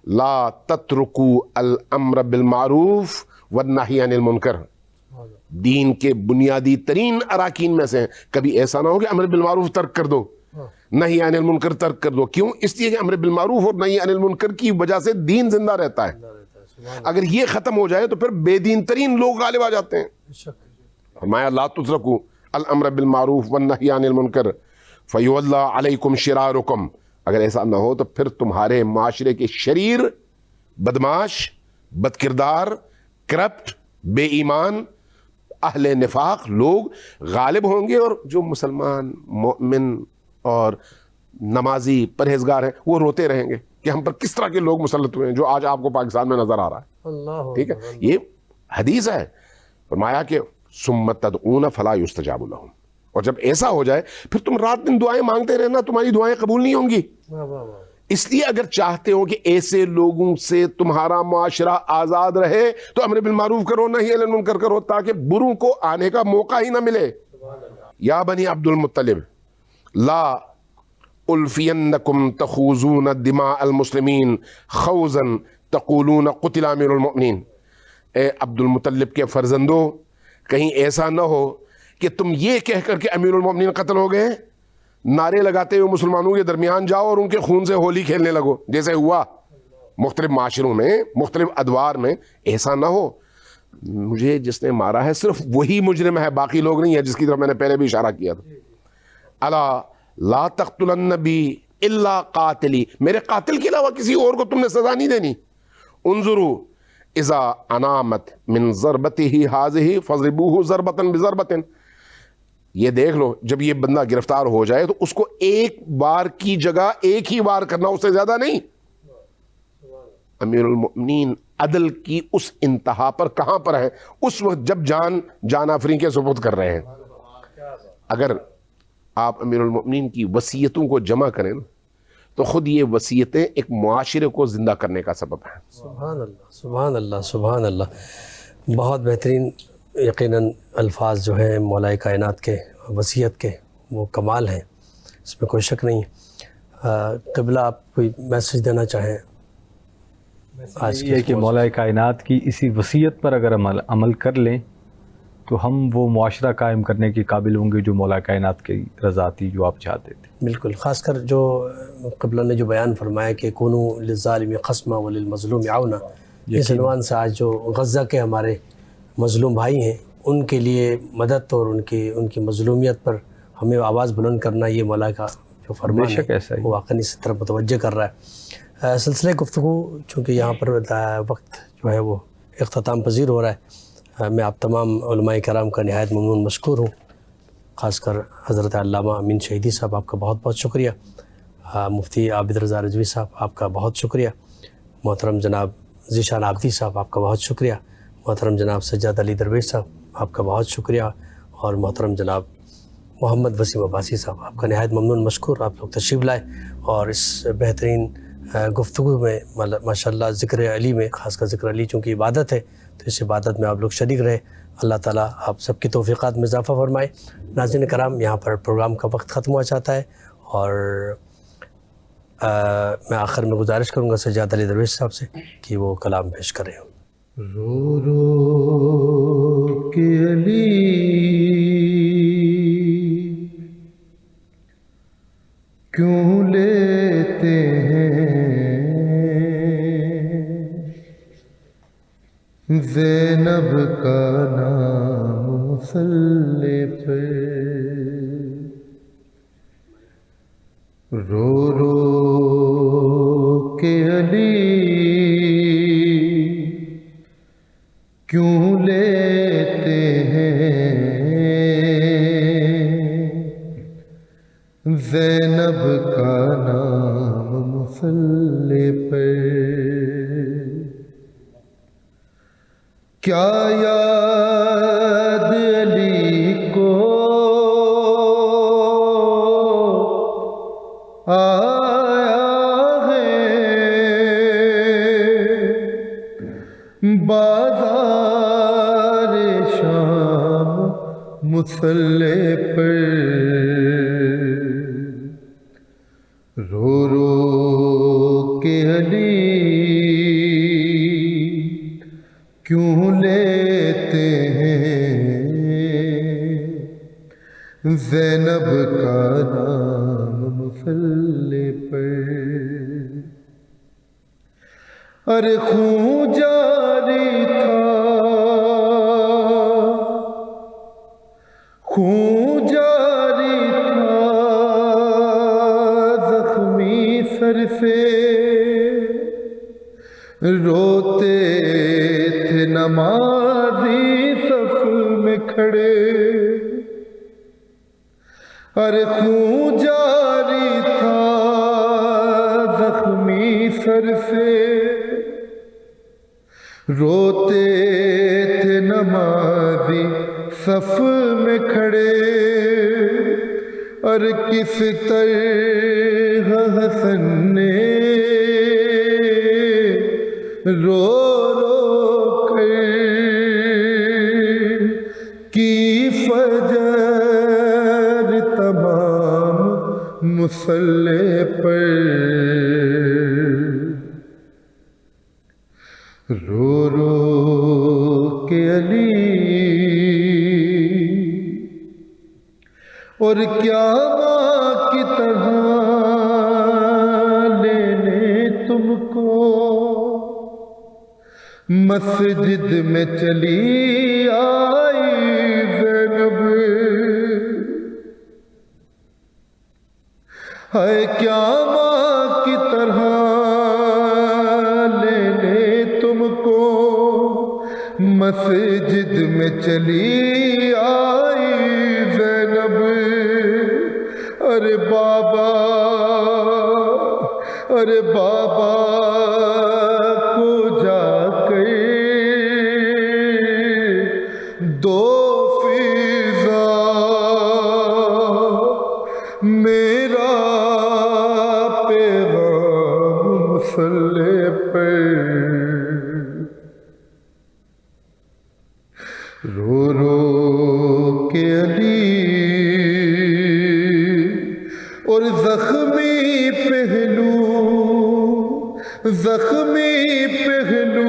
لا تترکوا الامر بالمعروف والنہی عن المنکر, دین کے بنیادی ترین اراکین میں سے ہیں. کبھی ایسا نہ ہو کہ امر بالمعروف ترک کر دو, نہی عن المنکر ترک کر دو. کیوں؟ اس لیے کہ امر بالمعروف اور نہی عن المنکر کی وجہ سے دین زندہ رہتا ہے. اگر یہ ختم ہو جائے تو پھر بے دین ترین لوگ غالب آ جاتے ہیں. فرمایا لا تترکوا الامر بالمعروف والنہی عن المنکر فیولی علیکم شرارکم, اگر ایسا نہ ہو تو پھر تمہارے معاشرے کے شریر, بدماش, بد کردار, کرپٹ, بے ایمان, اہل نفاق لوگ غالب ہوں گے, اور جو مسلمان مومن اور نمازی پرہیزگار ہیں وہ روتے رہیں گے کہ ہم پر کس طرح کے لوگ مسلط ہوئے ہیں, جو آج آپ کو پاکستان میں نظر آ رہا ہے. ٹھیک ہے, یہ حدیث ہے. فرمایا کہ ثم تدعون فلا یستجاب لہم, اور جب ایسا ہو جائے پھر تم رات دن دعائیں مانگتے رہنا, تمہاری دعائیں قبول نہیں ہوں گی. اس لیے اگر چاہتے ہو کہ ایسے لوگوں سے تمہارا معاشرہ آزاد رہے تو امر بالمعروف کرو, نہی عن المنکر کرو, تاکہ بروں کو آنے کا موقع ہی نہ ملے. یا بنی عبد المطلب لا الفینکم تخوضون دماء المسلمین خوضا تقولون قتل امیر المؤمنین، اے عبد المطلب کے فرزندوں، کہیں ایسا نہ ہو کہ تم یہ کہہ کر کے امیر المؤمنین قتل ہو گئے، نعرے لگاتے ہوئے مسلمانوں کے درمیان جاؤ اور ان کے خون سے ہولی کھیلنے لگو، جیسے ہوا مختلف معاشروں میں، مختلف ادوار میں. ایسا نہ ہو. مجھے جس نے مارا ہے صرف وہی مجرم ہے، باقی لوگ نہیں ہے، جس کی طرف میں نے پہلے بھی اشارہ کیا تھا. الا لا تقتلن بی الا قاتلی، میرے قاتل کے علاوہ کسی اور کو تم نے سزا نہیں دینی. انظروا اذا انامت من ضربته هذه فضربوه ضربة بضربة، یہ دیکھ لو جب یہ بندہ گرفتار ہو جائے تو اس کو ایک بار کی جگہ ایک ہی بار کرنا، اس سے زیادہ نہیں. امیر المؤمنین عدل کی اس انتہا پر کہاں پر ہے؟ اس وقت جب جان آفرین کے سپرد کر رہے ہیں. اگر آپ امیر المؤمنین کی وصیتوں کو جمع کریں تو خود یہ وصیتیں ایک معاشرے کو زندہ کرنے کا سبب ہیں. سبحان اللہ، سبحان اللہ، سبحان اللہ. بہت بہترین یقیناً الفاظ جو ہیں مولا کائنات کے وصیت کے وہ کمال ہیں، اس میں کوئی شک نہیں. قبلہ آپ کوئی میسج دینا چاہیں؟ آج یہ کہ مولا کائنات کی اسی وصیت پر اگر عمل کر لیں تو ہم وہ معاشرہ قائم کرنے کے قابل ہوں گے جو مولا کائنات کی رضا تھی، جو آپ چاہتے تھے. بالکل. خاص کر جو قبلہ نے جو بیان فرمایا کہ کونو للظالم قسما وللمظلوم عونا، اس عنوان سے آج جو غزہ کے ہمارے مظلوم بھائی ہیں ان کے لیے مدد اور ان کی مظلومیت پر ہمیں آواز بلند کرنا، یہ مولا کا جو فرمان ہے وہ واقعی اس طرف متوجہ کر رہا ہے. سلسلہ گفتگو چونکہ یہاں پر وقت جو ہے وہ اختتام پذیر ہو رہا ہے، میں آپ تمام علماء کرام کا نہایت ممنون مشکور ہوں. خاص کر حضرت علامہ امین شہیدی صاحب، آپ کا بہت بہت شکریہ. مفتی عابد رضا رضوی صاحب، آپ کا بہت شکریہ. محترم جناب ذیشان عابدی صاحب، آپ کا بہت شکریہ. محترم جناب سجاد علی درویش صاحب، آپ کا بہت شکریہ. اور محترم جناب محمد وسیم عباسی صاحب، آپ کا نہایت ممنون مشکور. آپ لوگ تشریف لائے اور اس بہترین گفتگو میں ماشاءاللہ ذکر علی میں، خاص کر ذکر علی چونکہ عبادت ہے تو اس عبادت میں آپ لوگ شریک رہے. اللہ تعالیٰ آپ سب کی توفیقات میں اضافہ فرمائے. ناظرین کرام، یہاں پر پروگرام کا وقت ختم ہوا چاہتا ہے اور میں آخر میں گزارش کروں گا سجاد علی درویش صاحب سے کہ وہ کلام پیش کریں. رو رو کے علی کیوں لیتے ہیں زینب کا نام مسلح پہ، رو رو کے علی کیوں لیتے ہیں زینب کا نام مسلح پر؟ کیا یاد علی کو آیا ہے بازار شام مسلح پر؟ رو رو کے علی کیوں لیتے ہیں زینب کا نام مسلح پر؟ ارے خون جاری تھا، خون جاری تھا زخمی سر سے، روتے تھے نمازی صف میں کھڑے. ارے خون جاری تھا زخمی سر سے، روتے تھے نمازی صف میں کھڑے. اور کس طرح حسن نے رو رو کر کی فجر تمام مصلی پر رو رو کے علی اور کیا ماں کی طرح لینے تم کو مسجد میں چلی آئی زینب ہے کیا ماں کی طرح لینے تم کو مسجد میں چلی آئی زینب ارے بابا کو جا کے دو فضا میرا پیغام مصلی پر رو رو کے علی اور زخمی پہلو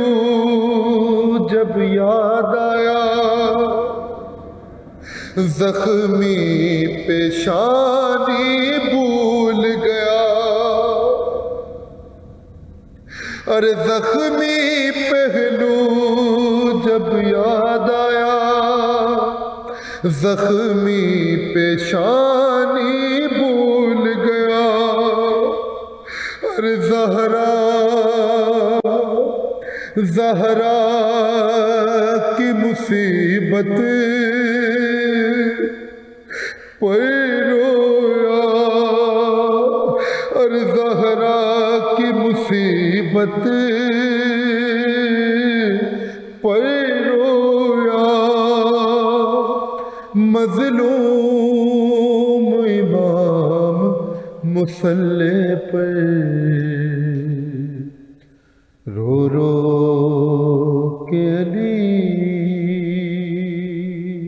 جب یاد آیا زخمی پیشانی بھول گیا ارے زخمی پہلو جب یاد آیا زخمی پیشانی بھول گیا ارے زہرا کی مصیبت پر رویا اور زہرا کی مصیبت پر رویا مظلوم امام مصلی پر رو رو